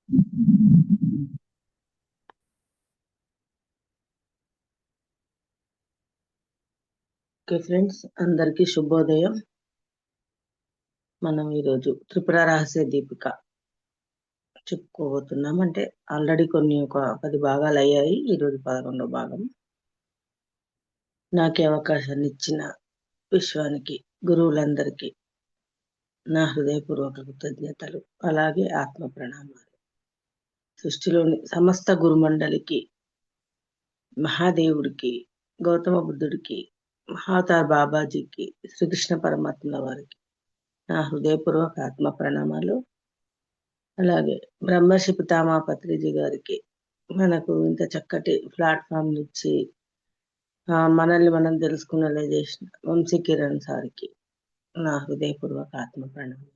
Okay friends, అందరికీ శుభోదయం. మనం ఈరోజు త్రిపుర రహస్య దీపిక చెప్పుకోబోతున్నాం. అంటే ఆల్రెడీ ఒక 10 భాగాలు అయ్యాయి. ఈరోజు 11వ భాగం. నాకే అవకాశాన్ని ఇచ్చిన విశ్వానికి, గురువులందరికీ నా హృదయపూర్వక కృతజ్ఞతలు, అలాగే ఆత్మ ప్రణామాలు. సృష్టిలోని సమస్త గురుమండలికి, మహాదేవుడికి, గౌతమ బుద్ధుడికి, మహావతార్ బాబాజీకి, శ్రీకృష్ణ పరమాత్మ వారికి నా హృదయపూర్వక ఆత్మ ప్రణామాలు. అలాగే బ్రహ్మర్షి పితామా పత్రిజీ గారికి మనకు ఇంత చక్కటి ప్లాట్ఫామ్ ఇచ్చి మనల్ని మనం తెలుసుకునేలా చేసిన వంశీ కిరణ్ సార్కి నా హృదయపూర్వక ఆత్మ ప్రణామాలు.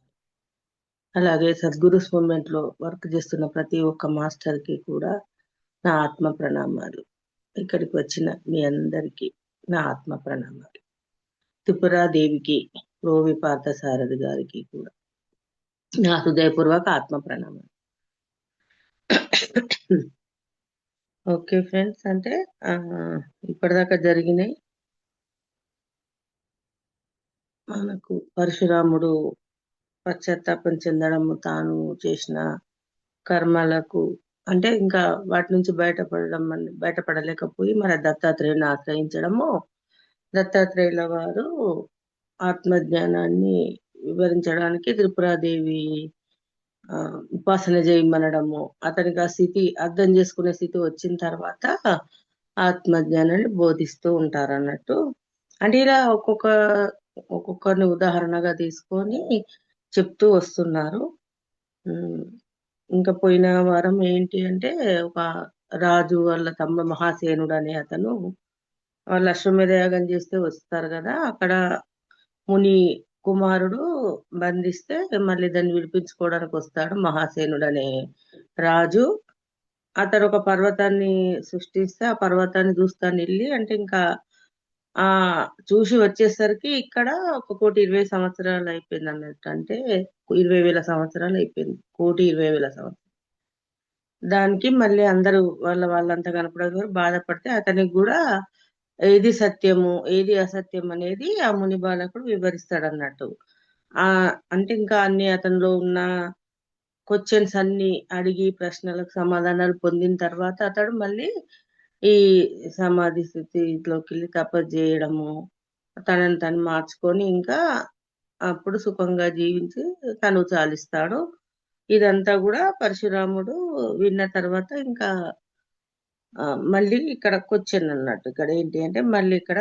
అలాగే సద్గురుస్ మూవ్మెంట్ లో వర్క్ చేస్తున్న ప్రతి ఒక్క మాస్టర్ కి కూడా నా ఆత్మ ప్రణామాలు. ఇక్కడికి వచ్చిన మీ అందరికీ నా ఆత్మ ప్రణామాలు. త్రిపురాదేవికి, రోవి పార్థసారథి గారికి కూడా నా హృదయపూర్వక ఆత్మ ప్రణామాలు. ఓకే ఫ్రెండ్స్, అంటే ఇప్పటిదాకా జరిగినాయి. మనకు పరశురాముడు పశ్చాత్తాపం చెందడము, తాను చేసిన కర్మలకు, అంటే ఇంకా వాటి నుంచి బయటపడలేకపోయి మన దత్తాత్రేయుని ఆశ్రయించడము, దత్తాత్రేయుల వారు ఆత్మజ్ఞానాన్ని వివరించడానికి త్రిపురాదేవి ఉపాసన చేయమనడము, అతనికి ఆ స్థితి అర్థం చేసుకునే స్థితి వచ్చిన తర్వాత ఆత్మజ్ఞానాన్ని బోధిస్తూ ఉంటారు అన్నట్టు. అంటే ఇలా ఒక్కొక్కరిని ఉదాహరణగా తీసుకొని చెప్తూ వస్తున్నారు. ఇంకా పోయిన వారం ఏంటి అంటే, ఒక రాజు వాళ్ళ తమ్ముడు మహాసేనుడు అనే అతను వాళ్ళు అశ్వమేధ యాగం చేస్తే వస్తారు కదా, అక్కడ ముని కుమారుడు బంధిస్తే మళ్ళీ దాన్ని విడిపించుకోవడానికి వస్తాడు మహాసేనుడు అనే రాజు. అతను ఒక పర్వతాన్ని సృష్టిస్తే ఆ పర్వతాన్ని చూస్తాను వెళ్ళి, అంటే ఇంకా ఆ చూసి వచ్చేసరికి ఇక్కడ 1,20,000 సంవత్సరాలు అయిపోయింది అన్నట్టు. అంటే 20,000 సంవత్సరాలు అయిపోయింది, 1,20,000 సంవత్సరాలు. దానికి మళ్ళీ అందరూ వాళ్ళంతా కనపడదు, బాధపడితే అతనికి కూడా ఏది సత్యము ఏది అసత్యం అనేది ఆ ముని బాలకుడు వివరిస్తాడు అన్నట్టు. అంటే ఇంకా అన్ని అతనిలో ఉన్న క్వశ్చన్స్ అన్ని అడిగి ప్రశ్నలకు సమాధానాలు పొందిన తర్వాత అతడు మళ్ళీ ఈ సమాధి స్థితిలోకి వెళ్ళి తపస్సు చేయడము, తనని తను మార్చుకొని ఇంకా అప్పుడు సుఖంగా జీవించి తను చాలిస్తాడు. ఇదంతా కూడా పరశురాముడు విన్న తర్వాత ఇంకా మళ్ళీ ఇక్కడ క్వశ్చన్ అన్నట్టు. ఇక్కడ ఏంటి అంటే, మళ్ళీ ఇక్కడ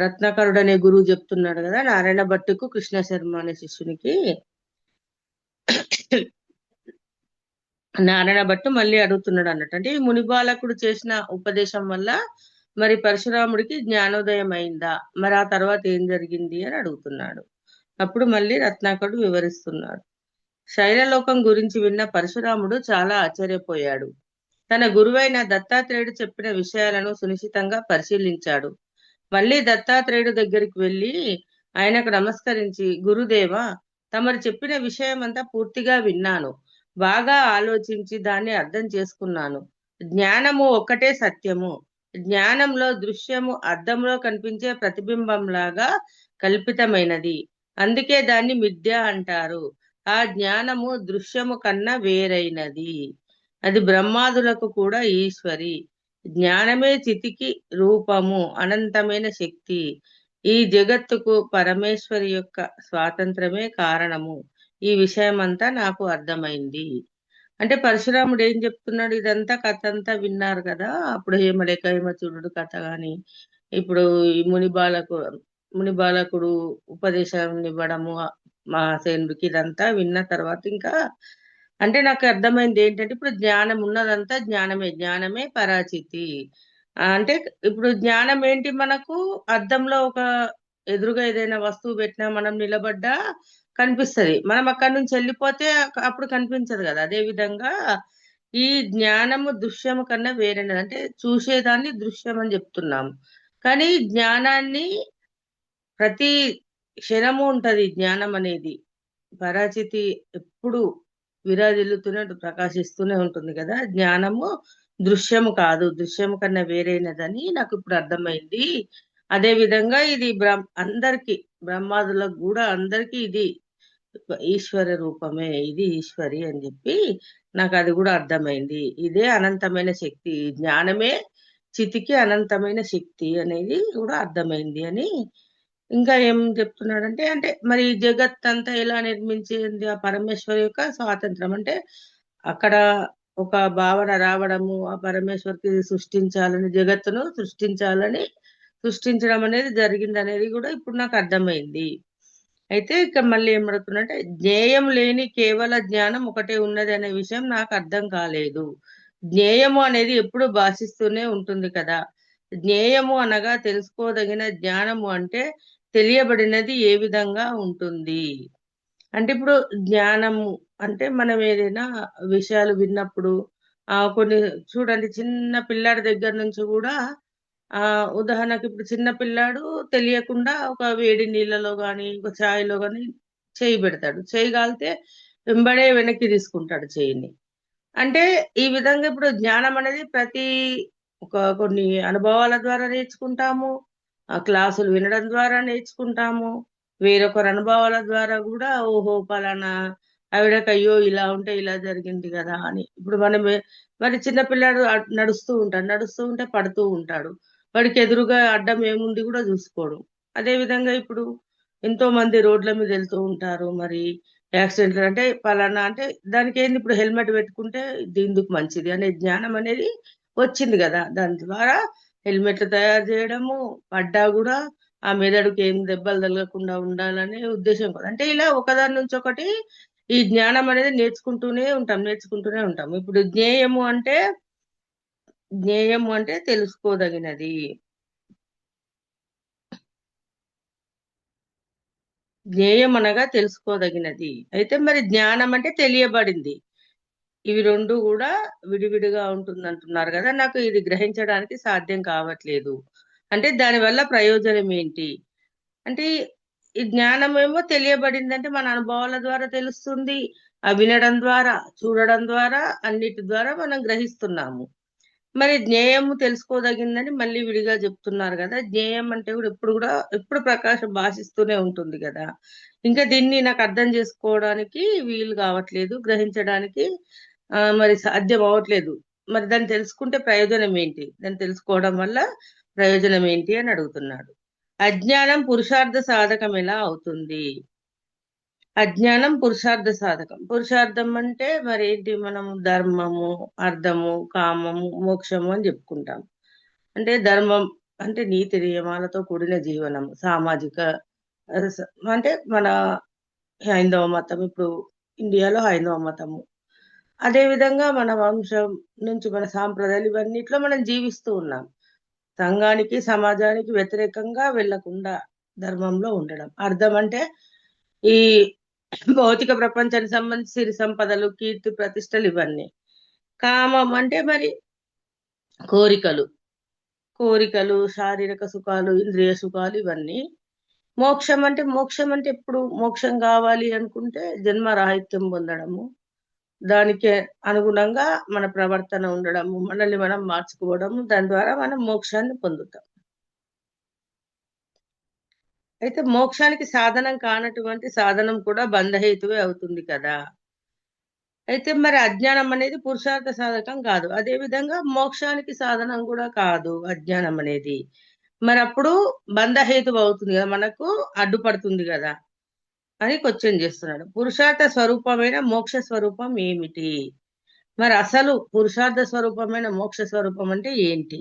రత్నాకరుడు అనే గురువు చెప్తున్నాడు కదా నారాయణ భట్టుకు, కృష్ణ శర్మ అనే శిష్యునికి. నారాయణ భట్టు మళ్ళీ అడుగుతున్నాడు అన్నట్టు, అంటే ఈ ముని బాలకుడు చేసిన ఉపదేశం వల్ల మరి పరశురాముడికి జ్ఞానోదయం అయిందా, మరి ఆ తర్వాత ఏం జరిగింది అని అడుగుతున్నాడు. అప్పుడు మళ్ళీ రత్నాకరుడు వివరిస్తున్నాడు. శైలలోకం గురించి విన్న పరశురాముడు చాలా ఆశ్చర్యపోయాడు. తన గురువైన దత్తాత్రేయుడు చెప్పిన విషయాలను సునిశ్చితంగా పరిశీలించాడు. మళ్ళీ దత్తాత్రేయుడు దగ్గరికి వెళ్ళి ఆయనకు నమస్కరించి, గురుదేవా, తమరు చెప్పిన విషయం అంతా పూర్తిగా విన్నాను, బాగా ఆలోచించి దాన్ని అర్థం చేసుకున్నాను. జ్ఞానము ఒక్కటే సత్యము. జ్ఞానంలో దృశ్యము అద్దంలో కనిపించే ప్రతిబింబంలాగా కల్పితమైనది, అందుకే దాన్ని మిథ్య అంటారు. ఆ జ్ఞానము దృశ్యము కన్నా వేరైనది, అది బ్రహ్మాదులకు కూడా ఈశ్వరి. జ్ఞానమే చితికి రూపము, అనంతమైన శక్తి. ఈ జగత్తుకు పరమేశ్వరి యొక్క స్వాతంత్రమే కారణము. ఈ విషయమంతా నాకు అర్థమైంది. అంటే పరశురాముడు ఏం చెప్తున్నాడు, ఇదంతా కథ అంతా విన్నారు కదా, అప్పుడు హేమలేఖ హేమచూడు కథ గాని, ఇప్పుడు ఈ ముని బాలకుడు ఉపదేశం ఇవ్వడము మహాసేనుడికి, ఇదంతా విన్న తర్వాత ఇంకా అంటే నాకు అర్థమైంది ఏంటంటే, ఇప్పుడు జ్ఞానం ఉన్నదంతా జ్ఞానమే పరాచితి. అంటే ఇప్పుడు జ్ఞానం ఏంటి, మనకు అద్దంలో ఒక ఎదురుగా ఏదైనా వస్తువు పెట్టినా మనం నిలబడ్డా కనిపిస్తది, మనం అక్కడి నుంచి వెళ్ళిపోతే అప్పుడు కనిపించదు కదా. అదే విధంగా ఈ జ్ఞానము దృశ్యము కన్నా వేరేనది. అంటే చూసేదాన్ని దృశ్యం అని చెప్తున్నాము, కానీ జ్ఞానాన్ని ప్రతి క్షణము ఉంటది జ్ఞానం అనేది. పరాచితి ఎప్పుడు విరాజిల్లుతూనే ప్రకాశిస్తూనే ఉంటుంది కదా. జ్ఞానము దృశ్యము కాదు, దృశ్యము కన్నా వేరైనదని నాకు ఇప్పుడు అర్థమైంది. అదే విధంగా ఇది అందరికి, బ్రహ్మాదులకు కూడా అందరికి ఇది ఈశ్వర రూపమే, ఇది ఈశ్వరి అని చెప్పి నాకు అది కూడా అర్థమైంది. ఇదే అనంతమైన శక్తి, జ్ఞానమే చితికి అనంతమైన శక్తి అనేది కూడా అర్థమైంది అని. ఇంకా ఏం చెప్తున్నాడంటే, అంటే మరి ఈ జగత్ అంతా ఎలా నిర్మించింది ఆ పరమేశ్వరి యొక్క స్వాతంత్రం అంటే, అక్కడ ఒక భావన రావడము, ఆ పరమేశ్వరికి సృష్టించాలని, జగత్తును సృష్టించాలని, సృష్టించడం అనేది జరిగింది అనేది కూడా ఇప్పుడు నాకు అర్థమైంది. అయితే ఇక మళ్ళీ ఏమడుగుతున్నంటే, జ్ఞేయం లేని కేవల జ్ఞానం ఒకటే ఉన్నది అనే విషయం నాకు అర్థం కాలేదు. జ్ఞేయము అనేది ఎప్పుడు భాషిస్తూనే ఉంటుంది కదా. జ్ఞేయము అనగా తెలుసుకోదగిన, జ్ఞానము అంటే తెలియబడినది ఏ విధంగా ఉంటుంది అంటే, ఇప్పుడు జ్ఞానము అంటే మనం ఏదైనా విషయాలు విన్నప్పుడు కొన్ని చూడండి, చిన్న పిల్లాడి దగ్గర నుంచి కూడా ఉదాహరణకి ఇప్పుడు చిన్న పిల్లాడు తెలియకుండా ఒక వేడి నీళ్ళలో గాని, ఒక చాయ్‌లో గాని చెయ్యి పెడతాడు. చెయ్యి కాలితే వెంబడే వెనక్కి తీసుకుంటాడు చెయ్యిని. అంటే ఈ విధంగా ఇప్పుడు జ్ఞానం అనేది కొన్ని అనుభవాల ద్వారా నేర్చుకుంటాము. క్లాసులు వినడం ద్వారా నేర్చుకుంటాము. వేరొకరి అనుభవాల ద్వారా గూడా ఓహో! పలానా ఆవిడకి అయ్యో! ఇలా ఉంటే ఇలా జరిగింది గదా! అని. ఇప్పుడు మరి చిన్న పిల్లాడు నడుస్తూ ఉంటాడు. నడుస్తూ ఉంటే పడుతూ ఉంటాడు. వాడికి ఎదురుగా అడ్డం ఏముంది గూడా జూసుకోడు. అదే విధంగా ఇప్పుడు ఎంతోమంది రోడ్ల మీద ఎళ్తూ ఉంటారు. మరి యాక్సిడెంట్లు అంటే పలానా అంటే దానికేంది, ఇప్పుడు హెల్మెట్ పెట్టుకుంటే దీందుకు మంచిది అనే జ్ఞానం అనేది వచ్చింది గదా. దాని ద్వారా హెల్మెట్లు తయారు జేయడము, పడ్డా గూడా ఆ మెదడుకి ఏం దెబ్బలు తగలకుండా ఉండాలనే ఉద్దేశ్యం కదా. అంటే ఇలా ఒకదాని నుంచి ఒకటి ఈ జ్ఞానం అనేది నేర్చుకుంటూనే ఉంటాం. ఇప్పుడు జ్ఞేయము అంటే తెలుసుకోదగినది. జ్ఞేయం అనగా తెలుసుకోదగినది. అయితే మరి జ్ఞానం అంటే తెలియబడింది. ఇవి 2 గూడా విడివిడిగా ఉంటుందంటున్నారు గదా. నాకు ఇది గ్రహించడానికి సాధ్యం కావట్లేదు. అంటే దానివల్ల ప్రయోజనం ఏంటి? అంటే ఈ జ్ఞానమేమో తెలియబడిందంటే మన అనుభవాల ద్వారా తెలుస్తుంది. వినడం ద్వారా, చూడడం ద్వారా, అన్నిటి ద్వారా మనం గ్రహిస్తున్నాము. మరి జ్ఞేయము తెలుసుకోదగిందని మళ్ళీ విడిగా చెప్తున్నారు గదా. జ్ఞేయం అంటే గూడా ఎప్పుడు ప్రకాశం భాషిస్తూనే ఉంటుంది గదా. ఇంకా దీన్ని నాకు అర్థం చేసుకోవడానికి వీలు గావట్లేదు. గ్రహించడానికి మరి సాధ్యం అవ్వట్లేదు. మరి దాన్ని తెలుసుకుంటే ప్రయోజనం ఏంటి? దాన్ని తెలుసుకోవడం వల్ల ప్రయోజనం ఏంటి అని అడుగుతున్నాడు. అజ్ఞానం పురుషార్థ సాధకం ఎలా అవుతుంది? అజ్ఞానం పురుషార్థ సాధకం. పురుషార్థం అంటే మరేంటి, మనం ధర్మము, అర్థము, కామము, మోక్షము అని చెప్పుకుంటాం. అంటే ధర్మం అంటే నీతి నియమాలతో కూడిన జీవనం, సామాజిక అంటే మన హైందవ మతం, ఇప్పుడు ఇండియాలో హైందవ మతము. అదే విధంగా మన వంశం నుంచి మన సాంప్రదాయాలు ఇవన్నిట్లో మనం జీవిస్తూ ఉన్నాం. సంఘానికి, సమాజానికి వ్యతిరేకంగా వెళ్ళకుండా ధర్మంలో ఉండడం. అర్థం అంటే ఈ భౌతిక ప్రపంచానికి సంబంధించి సిరి సంపదలు, కీర్తి ప్రతిష్టలు ఇవన్నీ. కామం అంటే మరి కోరికలు. కోరికలు, శారీరక సుఖాలు, ఇంద్రియ సుఖాలు ఇవన్నీ. మోక్షం అంటే ఎప్పుడు మోక్షం కావాలి అనుకుంటే జన్మ రాహిత్యం పొందడము. దానికి అనుగుణంగా మన ప్రవర్తన ఉండడము, మనల్ని మనం మార్చుకోవడము. దాని ద్వారా మనం మోక్షాన్ని పొందుతాం. అయితే మోక్షానికి సాధనం కానటువంటి సాధనం కూడా బంధహేతువే అవుతుంది కదా. అయితే మరి అజ్ఞానం అనేది పురుషార్థ సాధకం కాదు. అదే విధంగా మోక్షానికి సాధనం కూడా కాదు అజ్ఞానం అనేది. మరప్పుడు బంధహేతువు అవుతుంది కదా, మనకు అడ్డుపడుతుంది కదా అని క్వశ్చన్ చేస్తున్నాడు. పురుషార్థ స్వరూపమైన మోక్ష స్వరూపం ఏమిటి? మరి అసలు పురుషార్థ స్వరూపమైన మోక్ష స్వరూపం అంటే ఏంటి?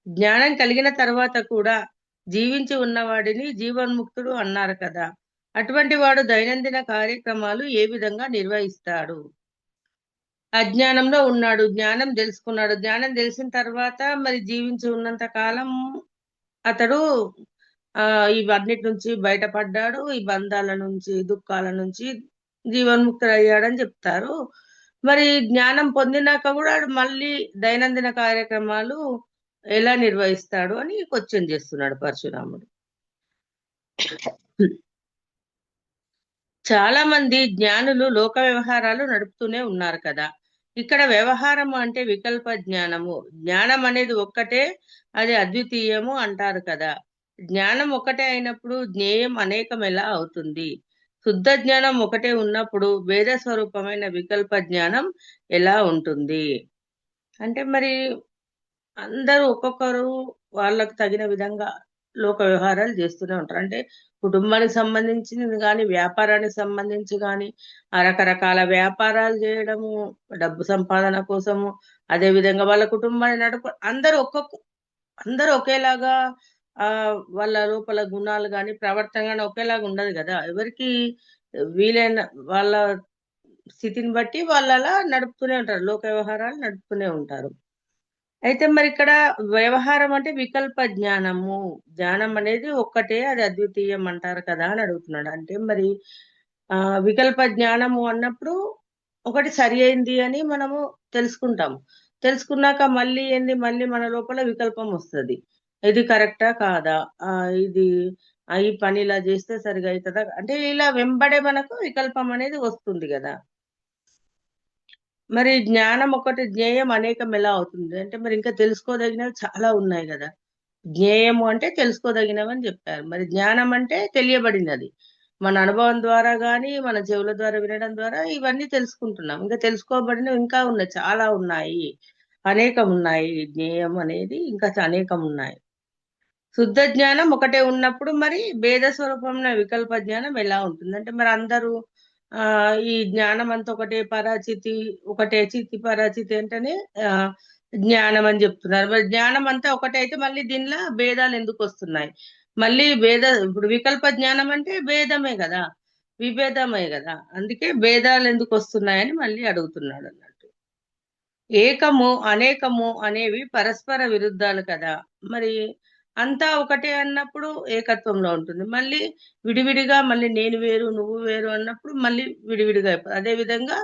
జ్ఞానం కలిగిన తర్వాత కూడా జీవించి ఉన్నవాడిని జీవన్ముక్తుడు అన్నారు కదా. అటువంటి వాడు దైనందిన కార్యక్రమాలు ఏ విధంగా నిర్వహిస్తాడు? అజ్ఞానంలో ఉన్నాడు. జ్ఞానం తెలుసుకున్నాడు. జ్ఞానం తెలిసిన తర్వాత మరి జీవించి ఉన్నంత కాలం అతడు ఇవన్నిటి నుంచి బయటపడ్డాడు. ఈ బంధాల నుంచి, దుఃఖాల నుంచి జీవన్ముక్తుడయ్యాడని చెప్తారు. మరి జ్ఞానం పొందినాక కూడా మళ్ళీ దైనందిన కార్యక్రమాలు ఎలా నిర్వహిస్తాడు అని క్వశ్చన్ చేస్తున్నాడు పరశురాముడు. చాలా మంది జ్ఞానులు లోక వ్యవహారాలు నడుపుతూనే ఉన్నారు కదా. ఇక్కడ వ్యవహారం అంటే వికల్ప జ్ఞానము. జ్ఞానం అనేది ఒక్కటే, అది అద్వితీయము అంటారు కదా. జ్ఞానం ఒకటే అయినప్పుడు జ్ఞేయం అనేకం ఎలా అవుతుంది? శుద్ధ జ్ఞానం ఒకటే ఉన్నప్పుడు వేద స్వరూపమైన వికల్ప జ్ఞానం ఎలా ఉంటుంది? అంటే మరి అందరూ ఒక్కొక్కరు వాళ్ళకు తగిన విధంగా లోక వ్యవహారాలు చేస్తూనే ఉంటారు. అంటే కుటుంబానికి సంబంధించింది కానీ, వ్యాపారానికి సంబంధించి కానీ, ఆ రకరకాల వ్యాపారాలు చేయడము, డబ్బు సంపాదన కోసము, అదే విధంగా వాళ్ళ కుటుంబాన్ని అందరూ ఒకేలాగా వాళ్ళ లోపల గుణాలు కానీ, ప్రవర్తన కానీ ఒకేలాగా ఉండదు కదా. ఎవరికి వీలైన వాళ్ళ స్థితిని బట్టి వాళ్ళు అలా నడుపుతూనే ఉంటారు. లోక వ్యవహారాలు నడుపుతూనే ఉంటారు. అయితే మరి ఇక్కడ వ్యవహారం అంటే వికల్ప జ్ఞానము. జ్ఞానం అనేది ఒక్కటే, అది అద్వితీయం అంటారు కదా అని అడుగుతున్నాడు. అంటే మరి వికల్ప జ్ఞానము అన్నప్పుడు ఒకటి సరి అయింది అని మనము తెలుసుకుంటాము. తెలుసుకున్నాక మళ్ళీ ఏంది, మళ్ళీ మన లోపల వికల్పం వస్తది. ఇది కరెక్టా కాదా? ఇది ఈ పని ఇలా చేస్తే సరిగా అయితదా? అంటే ఇలా వెంబడే మనకు వికల్పం అనేది వస్తుంది గదా. మరి జ్ఞానం ఒకటి, జ్ఞేయం అనేకం ఎలా అవుతుంది? అంటే మరి ఇంకా తెలుసుకోదగినవి చాలా ఉన్నాయి గదా. జ్ఞేయము అంటే తెలుసుకోదగినవని చెప్పారు. మరి జ్ఞానం అంటే తెలియబడినది. మన అనుభవం ద్వారా గాని, మన చెవుల ద్వారా వినడం ద్వారా ఇవన్నీ తెలుసుకుంటున్నాం. ఇంకా తెలుసుకోబడినవి ఇంకా ఉన్నాయి. చాలా ఉన్నాయి. అనేకం ఉన్నాయి. జ్ఞేయం అనేది ఇంకా అనేకం ఉన్నాయి. శుద్ధ జ్ఞానం ఒకటే ఉన్నప్పుడు మరి భేద స్వరూపమైన వికల్ప జ్ఞానం ఎలా ఉంటుంది? అంటే మరి అందరూ ఈ జ్ఞానం అంతా ఒకటే పరాచితి, ఒకటే చితి పరాచితి అంటేనే జ్ఞానం అని చెప్తున్నారు. మరి జ్ఞానం అంతా ఒకటే అయితే మళ్ళీ దీనిలో భేదాలు ఎందుకు వస్తున్నాయి? మళ్ళీ ఇప్పుడు వికల్ప జ్ఞానం అంటే భేదమే కదా, విభేదమే కదా. అందుకే భేదాలు ఎందుకు వస్తున్నాయని మళ్ళీ అడుగుతున్నాడు అన్నట్టు. ఏకము అనేకము అనేవి పరస్పర విరుద్ధాలు కదా. మరి అంతా ఒకటే అన్నప్పుడు ఏకత్వంలో ఉంటుంది. మళ్ళీ విడివిడిగా మళ్ళీ నేను వేరు నువ్వు వేరు అన్నప్పుడు మళ్ళీ విడివిడిగా అయిపోతుంది. అదే విధంగా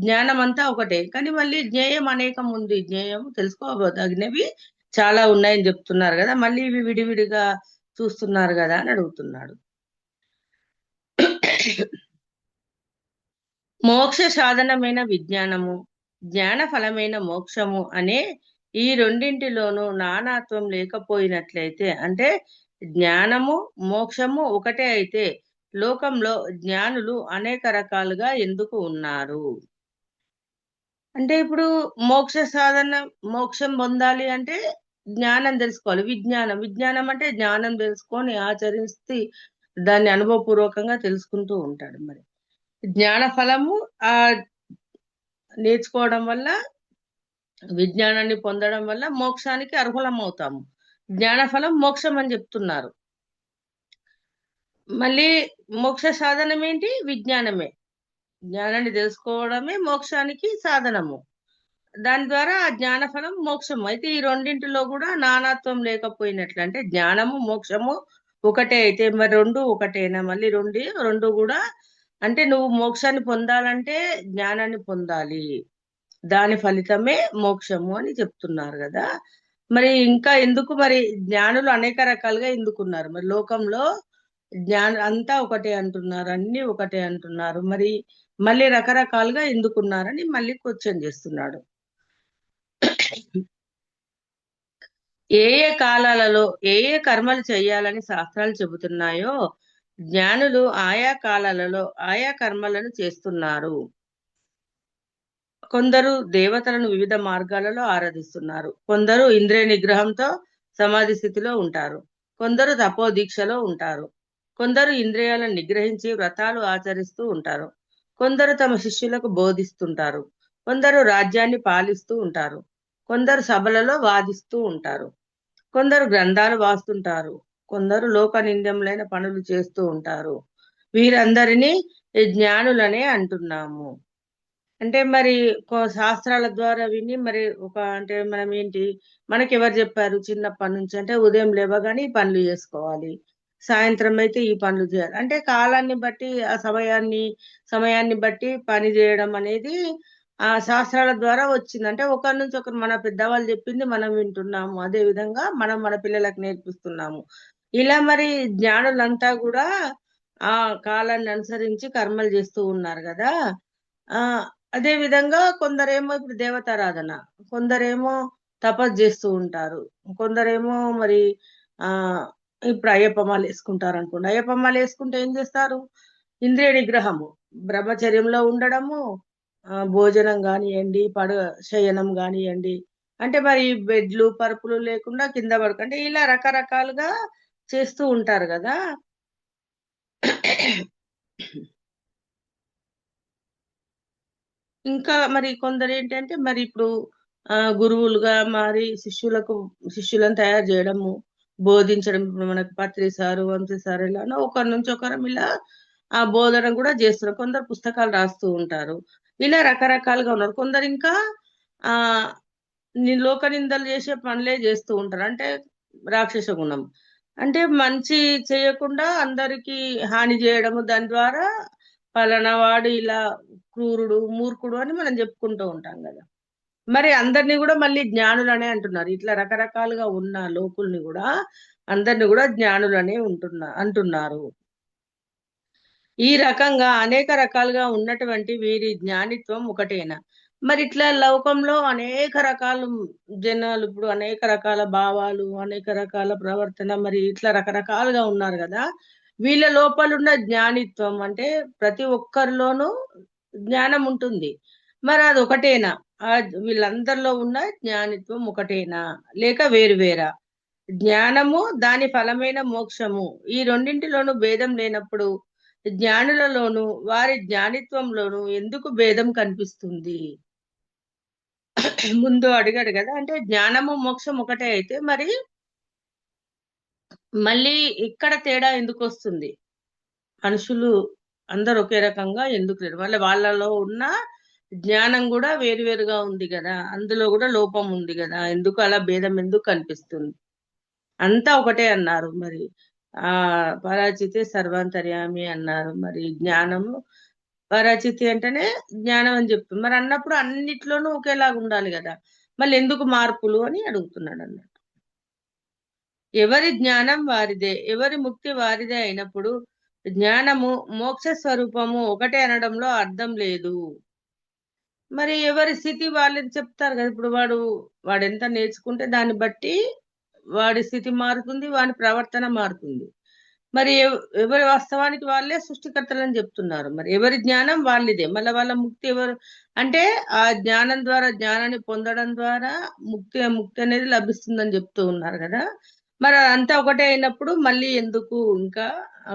జ్ఞానం అంతా ఒకటే, కానీ మళ్ళీ జ్ఞేయం అనేకం ఉంది. జ్ఞేయం తెలుసుకోబోదగినవి చాలా ఉన్నాయని చెప్తున్నారు కదా, మళ్ళీ ఇవి విడివిడిగా చూస్తున్నారు కదా అని అడుగుతున్నాడు. మోక్ష సాధనమైన విజ్ఞానము, జ్ఞాన ఫలమైన మోక్షము అనే ఈ రెండింటిలోనూ నానాత్వం లేకపోయినట్లయితే, అంటే జ్ఞానము మోక్షము ఒకటే అయితే లోకంలో జ్ఞానులు అనేక రకాలుగా ఎందుకు ఉన్నారు? అంటే ఇప్పుడు మోక్ష సాధన, మోక్షం పొందాలి అంటే జ్ఞానం తెలుసుకోవాలి. విజ్ఞానం అంటే జ్ఞానం తెలుసుకొని ఆచరిస్తే దాన్ని అనుభవపూర్వకంగా తెలుసుకుంటూ ఉంటాడు. మరి జ్ఞాన ఫలము ఆ నేర్చుకోవడం వల్ల, విజ్ఞానాన్ని పొందడం వల్ల మోక్షానికి అర్హులం అవుతాము. జ్ఞానఫలం మోక్షం అని చెప్తున్నారు. మళ్ళీ మోక్ష సాధనం ఏంటి? విజ్ఞానమే. జ్ఞానాన్ని తెలుసుకోవడమే మోక్షానికి సాధనము. దాని ద్వారా ఆ జ్ఞానఫలం మోక్షము. అయితే ఈ రెండింటిలో కూడా నానాత్వం లేకపోయినట్లు, అంటే జ్ఞానము మోక్షము ఒకటే అయితే మరి రెండు ఒకటేనా? మళ్ళీ రెండు కూడా, అంటే నువ్వు మోక్షాన్ని పొందాలంటే జ్ఞానాన్ని పొందాలి, దాని ఫలితమే మోక్షము అని చెప్తున్నారు కదా. మరి ఇంకా ఎందుకు మరి జ్ఞానులు అనేక రకాలుగా ఎందుకున్నారు? మరి లోకంలో అంతా ఒకటే అంటున్నారు, అన్ని ఒకటే అంటున్నారు, మరి మళ్ళీ రకరకాలుగా ఎందుకున్నారని మళ్ళీ క్వశ్చన్ చేస్తున్నాడు. ఏ ఏ కాలాలలో ఏ ఏ కర్మలు చేయాలని శాస్త్రాలు చెబుతున్నాయో జ్ఞానులు ఆయా కాలాలలో ఆయా కర్మలను చేస్తున్నారు. కొందరు దేవతలను వివిధ మార్గాలలో ఆరాధిస్తున్నారు. కొందరు ఇంద్రియ నిగ్రహంతో సమాధి స్థితిలో ఉంటారు. కొందరు తపో దీక్షలో ఉంటారు. కొందరు ఇంద్రియాలను నిగ్రహించి వ్రతాలు ఆచరిస్తూ ఉంటారు. కొందరు తమ శిష్యులకు బోధిస్తుంటారు. కొందరు రాజ్యాన్ని పాలిస్తూ ఉంటారు. కొందరు సభలలో వాదిస్తూ ఉంటారు. కొందరు గ్రంథాలు వాస్తుంటారు. కొందరు లోకనింద్యములైన పనులు చేస్తూ ఉంటారు. వీరందరినీ జ్ఞానులనే అంటున్నాము. అంటే మరి శాస్త్రాల ద్వారా విని మరి అంటే మనం ఏంటి, మనకి ఎవరు చెప్పారు చిన్నప్పటి నుంచి? అంటే ఉదయం లేవగానే ఈ పనులు చేసుకోవాలి, సాయంత్రం అయితే ఈ పనులు చేయాలి. అంటే కాలాన్ని బట్టి ఆ సమయాన్ని బట్టి పని చేయడం అనేది ఆ శాస్త్రాల ద్వారా వచ్చింది. అంటే ఒకరి నుంచి ఒకరు మన పెద్దవాళ్ళు చెప్పింది మనం వింటున్నాము, అదే విధంగా మనం మన పిల్లలకు నేర్పిస్తున్నాము. ఇలా మరి జ్ఞానులంతా కూడా ఆ కాలాన్ని అనుసరించి కర్మలు చేస్తూ ఉన్నారు కదా. ఆ అదే విధంగా కొందరేమో ఇప్పుడు దేవతారాధన, కొందరేమో తపస్సు చేస్తూ ఉంటారు, కొందరేమో మరి ఆ ఇప్పుడు అయ్యప్ప మాల వేసుకుంటారు అనుకోండి. అయ్యప్ప మాల వేసుకుంటే ఏం చేస్తారు? ఇంద్రియ నిగ్రహము, బ్రహ్మచర్యంలో ఉండడము, భోజనం కానివ్వండి, శయనం కానివ్వండి, అంటే మరి బెడ్లు పరుపులు లేకుండా కింద పడుకుంటే ఇలా రకరకాలుగా చేస్తూ ఉంటారు కదా. ఇంకా మరి కొందరేంటంటే మరి ఇప్పుడు గురువులుగా మారి శిష్యులను తయారు చేయడము, బోధించడం. ఇప్పుడు మనకు పత్రి సారు, వంశీ సారు ఇలానో ఒకరి నుంచి ఒకరం ఇలా ఆ బోధన కూడా చేస్తున్నారు. కొందరు పుస్తకాలు రాస్తూ ఉంటారు. ఇలా రకరకాలుగా ఉన్నారు. కొందరు ఇంకా ఆ లోక నిందలు చేసే పనులే చేస్తూ ఉంటారు. అంటే రాక్షస గుణం. అంటే మంచి చేయకుండా అందరికి హాని చేయడము, దాని ద్వారా పలానా వాడు ఇలా క్రూరుడు, మూర్ఖుడు అని మనం చెప్పుకుంటూ ఉంటాం కదా. మరి అందరినీ కూడా మళ్ళీ జ్ఞానులనే అంటున్నారు. ఇట్లా రకరకాలుగా ఉన్న లోకుల్ని కూడా అందరిని కూడా జ్ఞానులనే అంటున్నారు. ఈ రకంగా అనేక రకాలుగా ఉన్నటువంటి వీరి జ్ఞానిత్వం ఒకటేనా? మరి ఇట్లా లోకంలో అనేక రకాల జనాలు, ఇప్పుడు అనేక రకాల భావాలు, అనేక రకాల ప్రవర్తన, మరి ఇట్లా రకరకాలుగా ఉన్నారు కదా. వీళ్ళ లోపలున్న జ్ఞానిత్వం అంటే ప్రతి ఒక్కరిలోనూ జ్ఞానం ఉంటుంది. మరి అది ఒకటేనా? ఆ వీళ్ళందరిలో ఉన్న జ్ఞానిత్వం ఒకటేనా, లేక వేరువేరా? జ్ఞానము దాని ఫలమైన మోక్షము, ఈ రెండింటిలోనూ భేదం లేనప్పుడు జ్ఞానులలోను వారి జ్ఞానిత్వంలోను ఎందుకు భేదం కనిపిస్తుంది? ముందు అడిగాడు కదా. అంటే జ్ఞానము మోక్షం ఒకటే అయితే మరి మళ్ళీ ఇక్కడ తేడా ఎందుకు వస్తుంది? మనుషులు అందరు ఒకే రకంగా ఎందుకు లేరు? మళ్ళీ వాళ్ళలో ఉన్న జ్ఞానం కూడా వేరువేరుగా ఉంది కదా, అందులో కూడా లోపం ఉంది కదా, ఎందుకు అలా భేదం ఎందుకు కనిపిస్తుంది? అంతా ఒకటే అన్నారు మరి. ఆ పరాచితి సర్వాంతర్యామి అన్నారు. మరి జ్ఞానము పరాచితి అంటేనే జ్ఞానం అని చెప్తుంది. మరి అన్నప్పుడు అన్నిట్లోనూ ఒకేలాగా ఉండాలి కదా, మళ్ళీ ఎందుకు మార్పులు అని అడుగుతున్నాడు అన్నట్టు. ఎవరి జ్ఞానం వారిదే, ఎవరి ముక్తి వారిదే అయినప్పుడు జ్ఞానము మోక్ష స్వరూపము ఒకటే అనడంలో అర్థం లేదు. మరి ఎవరి స్థితి వాళ్ళని చెప్తారు కదా. ఇప్పుడు వాడు ఎంత నేర్చుకుంటే దాన్ని బట్టి వాడి స్థితి మారుతుంది, వాడి ప్రవర్తన మారుతుంది. మరి ఎవరి వాస్తవానికి వాళ్ళే సృష్టికర్తలని చెప్తున్నారు. మరి ఎవరి జ్ఞానం వాళ్ళదే, మళ్ళీ వాళ్ళ ముక్తి ఎవరు? అంటే ఆ జ్ఞానం ద్వారా, జ్ఞానాన్ని పొందడం ద్వారా ముక్తి ముక్తి అనేది లభిస్తుందని చెప్తూ ఉన్నారు కదా. మరి అంతా ఒకటే అయినప్పుడు మళ్ళీ ఎందుకు ఇంకా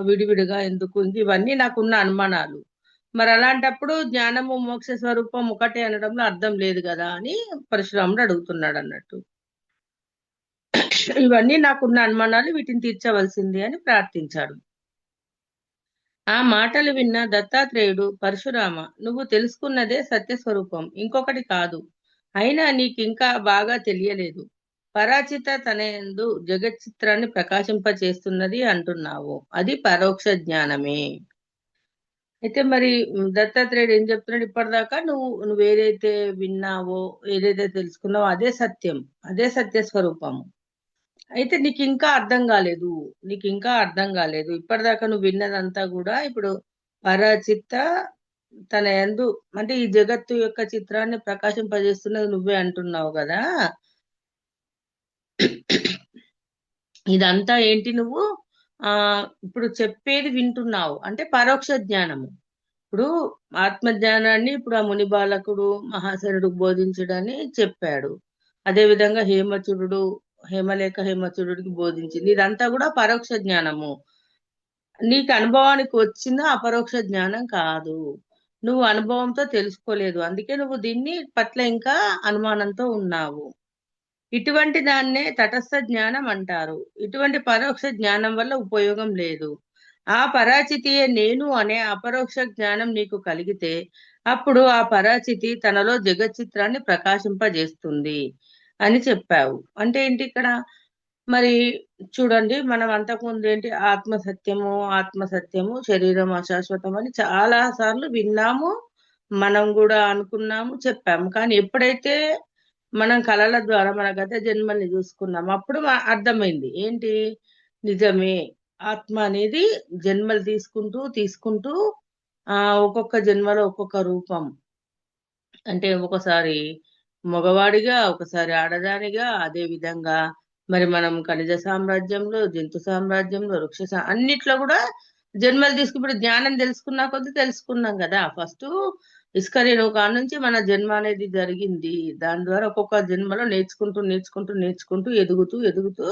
విడివిడిగా ఎందుకు? ఇంక ఇవన్నీ నాకున్న అనుమానాలు. మరి అలాంటప్పుడు జ్ఞానము మోక్ష స్వరూపం ఒకటే అనడంలో అర్థం లేదు కదా అని పరశురాముడు అడుగుతున్నాడు అన్నట్టు. ఇవన్నీ నాకున్న అనుమానాలు, వీటిని తీర్చవలసింది అని ప్రార్థించాడు. ఆ మాటలు విన్న దత్తాత్రేయుడు, పరశురామ, నువ్వు తెలుసుకున్నదే సత్యస్వరూపం, ఇంకొకటి కాదు. అయినా నీకింకా బాగా తెలియలేదు. పరాచిత తనయందు జగచ్చిత్రాన్ని ప్రకాశింపచేస్తున్నది అంటున్నావు, అది పరోక్ష జ్ఞానమే. అయితే మరి దత్తాత్రేయుడు ఏం చెప్తున్నాడు? ఇప్పటిదాకా నువ్వు ఏదైతే విన్నావో, ఏదైతే తెలుసుకున్నావో అదే సత్యం, అదే సత్య స్వరూపం. అయితే నీకు ఇంకా అర్థం కాలేదు. ఇప్పటిదాకా నువ్వు విన్నదంతా కూడా ఇప్పుడు పరచిత్త తన యందు, అంటే ఈ జగత్తు యొక్క చిత్రాన్ని ప్రకాశింపజేస్తున్నది నువ్వే అంటున్నావు కదా. ఇదంతా ఏంటి నువ్వు ఆ ఇప్పుడు చెప్పేది వింటున్నావు అంటే పరోక్ష జ్ఞానము. ఇప్పుడు ఆత్మజ్ఞానాన్ని ఇప్పుడు ఆ ముని బాలకుడు మహాశరుడు బోధించడని చెప్పాడు. అదే విధంగా హేమచురుడికి బోధించింది. ఇదంతా కూడా పరోక్ష జ్ఞానము. నీకు అనుభవానికి వచ్చిన అపరోక్ష జ్ఞానం కాదు. నువ్వు అనుభవంతో తెలుసుకోలేదు, అందుకే నువ్వు దీన్ని పట్ల ఇంకా అనుమానంతో ఉన్నావు. ఇటువంటి దాన్నే తటస్థ జ్ఞానం అంటారు. ఇటువంటి పరోక్ష జ్ఞానం వల్ల ఉపయోగం లేదు. ఆ పరాచితియే నేను అనే అపరోక్ష జ్ఞానం నీకు కలిగితే అప్పుడు ఆ పరాచితి తనలో జగచ్చిత్రాన్ని ప్రకాశింపజేస్తుంది అని చెప్పావు. అంటే ఏంటి ఇక్కడ? మరి చూడండి, మనం అంతకుముందు ఏంటి ఆత్మ సత్యము, శరీరం అశాశ్వతం అని చాలా సార్లు విన్నాము, మనం కూడా అనుకున్నాము, చెప్పాము. కానీ ఎప్పుడైతే మనం కళల ద్వారా మన గత జన్మల్ని చూసుకున్నాం, అప్పుడు అర్థమైంది ఏంటి? నిజమే, ఆత్మ అనేది జన్మలు తీసుకుంటూ తీసుకుంటూ ఒక్కొక్క జన్మలో ఒక్కొక్క రూపం, అంటే ఒకసారి మగవాడిగా, ఒకసారి ఆడదానిగా, అదే విధంగా మరి మనం ఖనిజ సామ్రాజ్యంలో, జంతు సామ్రాజ్యంలో, అన్నిట్లో కూడా జన్మలు తీసుకుని జ్ఞానం తెలుసుకున్నా కొద్దీ తెలుసుకున్నాం కదా. ఫస్ట్ ఇసుక రేణువు కాడ నుంచి మన జన్మ అనేది జరిగింది. దాని ద్వారా ఒక్కొక్క జన్మలో నేర్చుకుంటూ నేర్చుకుంటూ నేర్చుకుంటూ ఎదుగుతూ ఎదుగుతూ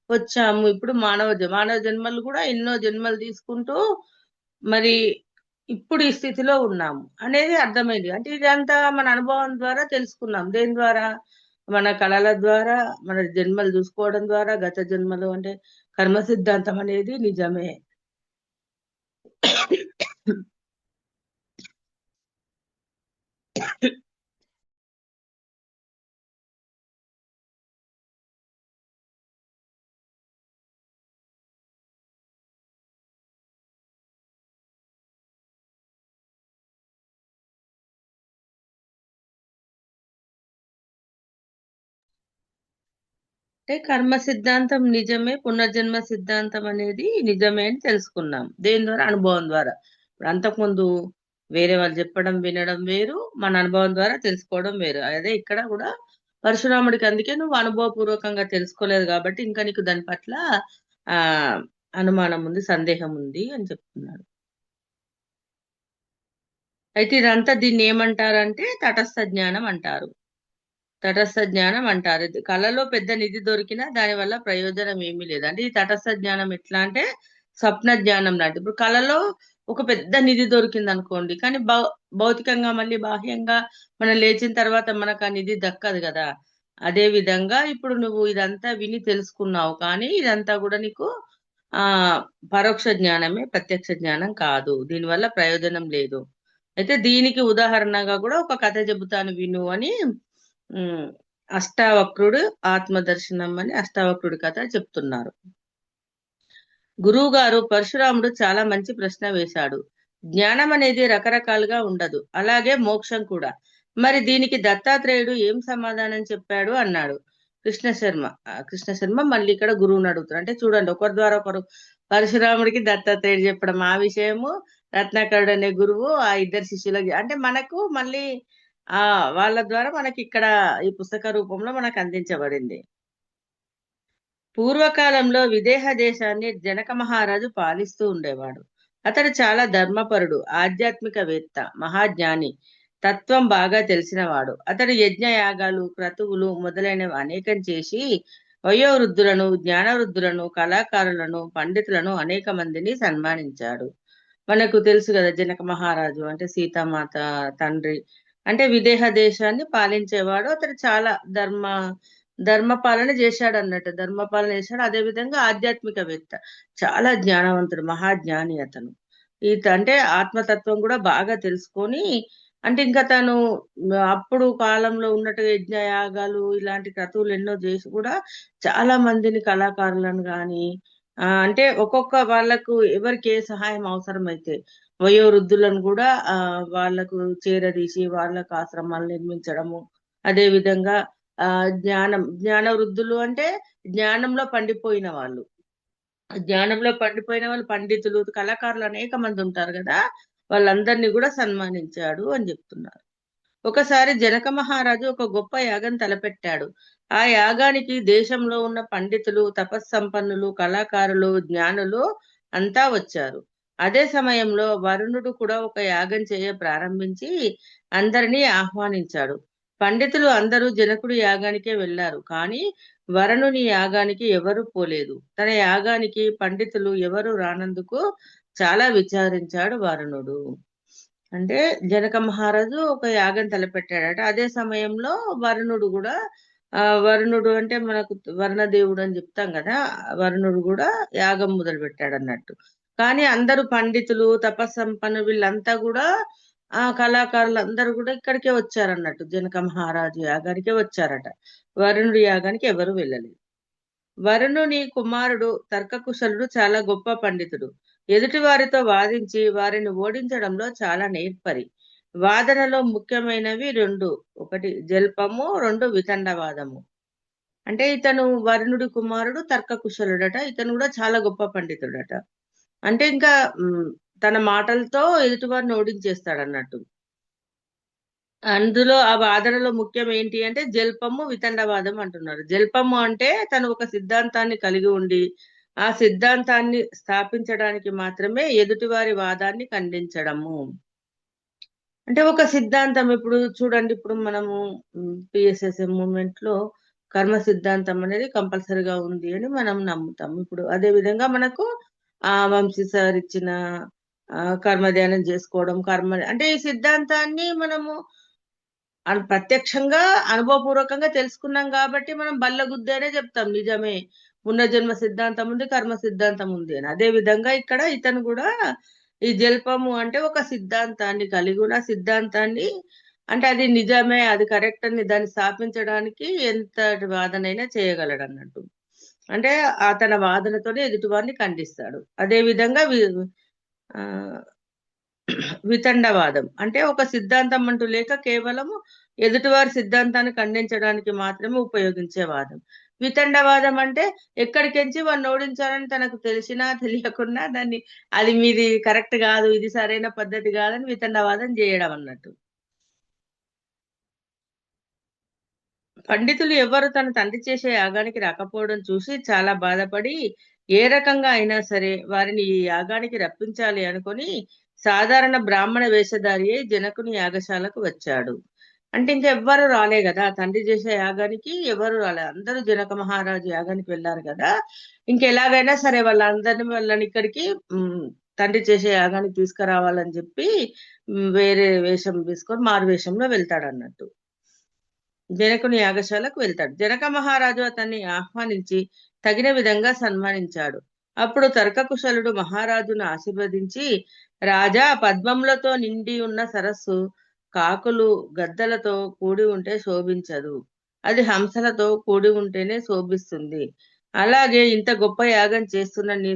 వచ్చాము. ఇప్పుడు మానవ జన్మలు కూడా ఎన్నో జన్మలు తీసుకుంటూ మరి ఇప్పుడు ఈ స్థితిలో ఉన్నాము అనేది అర్థమైంది. అంటే ఇదంతా మన అనుభవం ద్వారా తెలుసుకున్నాం. దేని ద్వారా? మన కళల ద్వారా, మన జన్మలు చూసుకోవడం ద్వారా. గత జన్మలు అంటే కర్మ సిద్ధాంతం అనేది నిజమే. అంటే కర్మ సిద్ధాంతం నిజమే, పునర్జన్మ సిద్ధాంతం అనేది నిజమే అని తెలుసుకున్నాం. దేని ద్వారా? అనుభవం ద్వారా. ఇప్పుడు అంతకుముందు వేరే వాళ్ళు చెప్పడం వినడం వేరు, మన అనుభవం ద్వారా తెలుసుకోవడం వేరు. అదే ఇక్కడ కూడా పరశురాముడికి అందుకే నువ్వు అనుభవపూర్వకంగా తెలుసుకోలేదు కాబట్టి ఇంకా నీకు దాని పట్ల ఆ అనుమానం ఉంది, సందేహం ఉంది అని చెప్తున్నాడు. అయితే ఇదంతా దీన్ని ఏమంటారంటే తటస్థ జ్ఞానం అంటారు. తటస్థ జ్ఞానం అంటారు. ఇది కళలో పెద్ద నిధి దొరికినా దాని వల్ల ప్రయోజనం ఏమీ లేదు. అంటే ఈ తటస్థ జ్ఞానం ఎట్లా అంటే స్వప్న జ్ఞానం లాంటి. ఇప్పుడు కళలో ఒక పెద్ద నిధి దొరికింది అనుకోండి, కానీ భౌతికంగా మళ్ళీ బాహ్యంగా మనం లేచిన తర్వాత మనకు ఆ నిధి దక్కదు కదా. అదే విధంగా ఇప్పుడు నువ్వు ఇదంతా విని తెలుసుకున్నావు, కానీ ఇదంతా కూడా నీకు ఆ పరోక్ష జ్ఞానమే, ప్రత్యక్ష జ్ఞానం కాదు. దీనివల్ల ప్రయోజనం లేదు. అయితే దీనికి ఉదాహరణగా కూడా ఒక కథ చెబుతాను విను అని ఉమ్, అష్టావక్రుడు ఆత్మదర్శనం అని అష్టావక్రుడి కథ చెప్తున్నారు. గురువు గారు, పరశురాముడు చాలా మంచి ప్రశ్న వేశాడు. జ్ఞానం అనేది రకరకాలుగా ఉండదు, అలాగే మోక్షం కూడా. మరి దీనికి దత్తాత్రేయుడు ఏం సమాధానం చెప్పాడు అన్నాడు. కృష్ణ శర్మ మళ్ళీ ఇక్కడ గురువుని అడుగుతారు. అంటే చూడండి, ఒకరి ద్వారా ఒకరు. పరశురాముడికి దత్తాత్రేయుడు చెప్పడం ఆ విషయము, రత్నాకరుడు అనే గురువు ఆ ఇద్దరు శిష్యులకి, అంటే మనకు మళ్ళీ ఆ వాళ్ళ ద్వారా మనకి ఇక్కడ ఈ పుస్తక రూపంలో మనకు అందించబడింది. పూర్వకాలంలో విదేహ దేశాన్ని జనక మహారాజు పాలిస్తూ ఉండేవాడు. అతడు చాలా ధర్మపరుడు, ఆధ్యాత్మికవేత్త, మహాజ్ఞాని, తత్వం బాగా తెలిసినవాడు. అతడు యజ్ఞయాగాలు, క్రతువులు మొదలైనవి అనేకం చేసి వయోవృద్ధులను, జ్ఞానవృద్ధులను, కళాకారులను, పండితులను అనేక మందిని సన్మానించాడు. మనకు తెలుసు కదా, జనక మహారాజు అంటే సీతామాత తండ్రి. అంటే విదేహ దేశాన్ని పాలించేవాడు. అతడు చాలా ధర్మపాలన చేశాడు అన్నట్టు. ధర్మపాలన చేశాడు. అదే విధంగా ఆధ్యాత్మికవేత్త, చాలా జ్ఞానవంతుడు, మహాజ్ఞాని అతను. అంటే ఆత్మతత్వం కూడా బాగా తెలుసుకొని, అంటే ఇంకా తను అప్పుడు కాలంలో ఉన్నట్టుగా యజ్ఞయాగాలు ఇలాంటి క్రతువులు ఎన్నో చేసి కూడా చాలా మందిని, కళాకారులను గాని అంటే ఒక్కొక్క వాళ్ళకు ఎవరికి ఏ సహాయం అవసరమైతే వయోవృద్ధులను కూడా వాళ్ళకు చేరదీసి వాళ్ళకు ఆశ్రమాలు నిర్మించడము. అదే విధంగా ఆ జ్ఞాన వృద్ధులు అంటే జ్ఞానంలో పండిపోయిన వాళ్ళు. జ్ఞానంలో పండిపోయిన వాళ్ళు పండితులు, కళాకారులు అనేక మంది ఉంటారు కదా. వాళ్ళందరినీ కూడా సన్మానించాడు అని చెప్తున్నారు. ఒకసారి జనక మహారాజు ఒక గొప్ప యాగం తలపెట్టాడు. ఆ యాగానికి దేశంలో ఉన్న పండితులు, తపస్సంపన్నులు, కళాకారులు, జ్ఞానులు అంతా వచ్చారు. అదే సమయంలో వరుణుడు కూడా ఒక యాగం ప్రారంభించి అందరినీ ఆహ్వానించాడు. పండితులు అందరూ జనకుడి యాగానికే వెళ్లారు, కానీ వరుణుని యాగానికి ఎవరూ పోలేదు. తన యాగానికి పండితులు ఎవరు రానందుకు చాలా విచారించాడు వరుణుడు. అంటే జనక మహారాజు ఒక యాగం తలపెట్టాడట. అదే సమయంలో వరుణుడు కూడా వరుణుడు అంటే మనకు వరుణదేవుడు అని చెప్తాం కదా. వరుణుడు కూడా యాగం మొదలు పెట్టాడు అన్నట్టు. కానీ అందరూ పండితులు, తపస్సంపన్ను వీళ్ళంతా కూడా కళాకారులు అందరూ కూడా ఇక్కడికే వచ్చారన్నట్టు. జనక మహారాజు యాగానికే వచ్చారట. వరుణుడి యాగానికి ఎవరు వెళ్ళలేదు. వరుణుని కుమారుడు తర్కకుశలుడు చాలా గొప్ప పండితుడు. ఎదుటి వారితో వాదించి వారిని ఓడించడంలో చాలా నేర్పరి. వాదనలో ముఖ్యమైనవి రెండు: ఒకటి జల్పము, రెండు వితండవాదము. అంటే ఇతను వరుణుడి కుమారుడు తర్కకుశలుడట. ఇతను కూడా చాలా గొప్ప పండితుడట. అంటే ఇంకా తన మాటలతో ఎదుటివారిని ఓడించేస్తాడన్నట్టు. అందులో ఆ వాదనలో ముఖ్యం ఏంటి అంటే జల్పము వితండవాదం అంటున్నారు. జల్పము అంటే తను ఒక సిద్ధాంతాన్ని కలిగి ఉండి ఆ సిద్ధాంతాన్ని స్థాపించడానికి మాత్రమే ఎదుటివారి వాదాన్ని ఖండించడము. అంటే ఒక సిద్ధాంతం ఇప్పుడు చూడండి, ఇప్పుడు మనము పిఎస్ఎస్ఎం మూమెంట్ లో కర్మ సిద్ధాంతం అనేది కంపల్సరిగా ఉంది అని మనం నమ్ముతాం. ఇప్పుడు అదే విధంగా మనకు వంశీ సార్ ఇచ్చిన కర్మ ధ్యానం చేసుకోవడం, కర్మ అంటే ఈ సిద్ధాంతాన్ని మనము ప్రత్యక్షంగా అనుభవపూర్వకంగా తెలుసుకున్నాం కాబట్టి మనం బల్లగుద్దేనే చెప్తాం నిజమే, పునర్జన్మ సిద్ధాంతం ఉంది, కర్మ సిద్ధాంతం ఉంది అని. అదే విధంగా ఇక్కడ ఇతను కూడా ఈ జల్పము అంటే ఒక సిద్ధాంతాన్ని కలిగి ఉన్న సిద్ధాంతాన్ని అంటే అది నిజమే, అది కరెక్ట్ అని దాన్ని స్థాపించడానికి ఎంత వాదనైనా చేయగలడు అన్నట్టు. అంటే తన వాదనతోనే ఎదుటివారిని ఖండిస్తాడు. అదే విధంగా వితండవాదం అంటే ఒక సిద్ధాంతం అంటూ లేక కేవలం ఎదుటివారి సిద్ధాంతాన్ని ఖండించడానికి మాత్రమే ఉపయోగించే వాదం. వితండవాదం అంటే ఎక్కడికెంచి వాడిని ఓడించాలని తనకు తెలిసినా తెలియకున్నా దాన్ని అది మీది కరెక్ట్ కాదు, ఇది సరైన పద్ధతి కాదని వితండవాదం చేయడం అన్నట్టు. పండితులు ఎవరు తన తండ్రి చేసే యాగానికి రాకపోవడం చూసి చాలా బాధపడి ఏ రకంగా అయినా సరే వారిని ఈ యాగానికి రప్పించాలి అనుకొని సాధారణ బ్రాహ్మణ వేషధారి అయి జనకుని యాగశాలకు వచ్చాడు. అంటే ఇంకెవ్వరు రాలే కదా తండ్రి చేసే యాగానికి, ఎవరు రాలే, అందరూ జనక మహారాజు యాగానికి వెళ్ళారు కదా. ఇంకెలాగైనా సరే వాళ్ళని ఇక్కడికి తండ్రి చేసే యాగానికి తీసుకురావాలని చెప్పి వేరే వేషం తీసుకొని మారు వేషంలో వెళ్తాడు అన్నట్టు. జనకుని యాగశాలకు వెళ్తాడు. జనక మహారాజు అతన్ని ఆహ్వానించి తగిన విధంగా సన్మానించాడు. అప్పుడు తర్కకుశలుడు మహారాజును ఆశీర్వదించి, రాజా, పద్మములతో నిండి ఉన్న సరస్సు కాకులు గద్దలతో కూడి ఉంటే శోభించదు, అది హంసలతో కూడి ఉంటేనే శోభిస్తుంది. అలాగే ఇంత గొప్ప యాగం చేస్తున్న నీ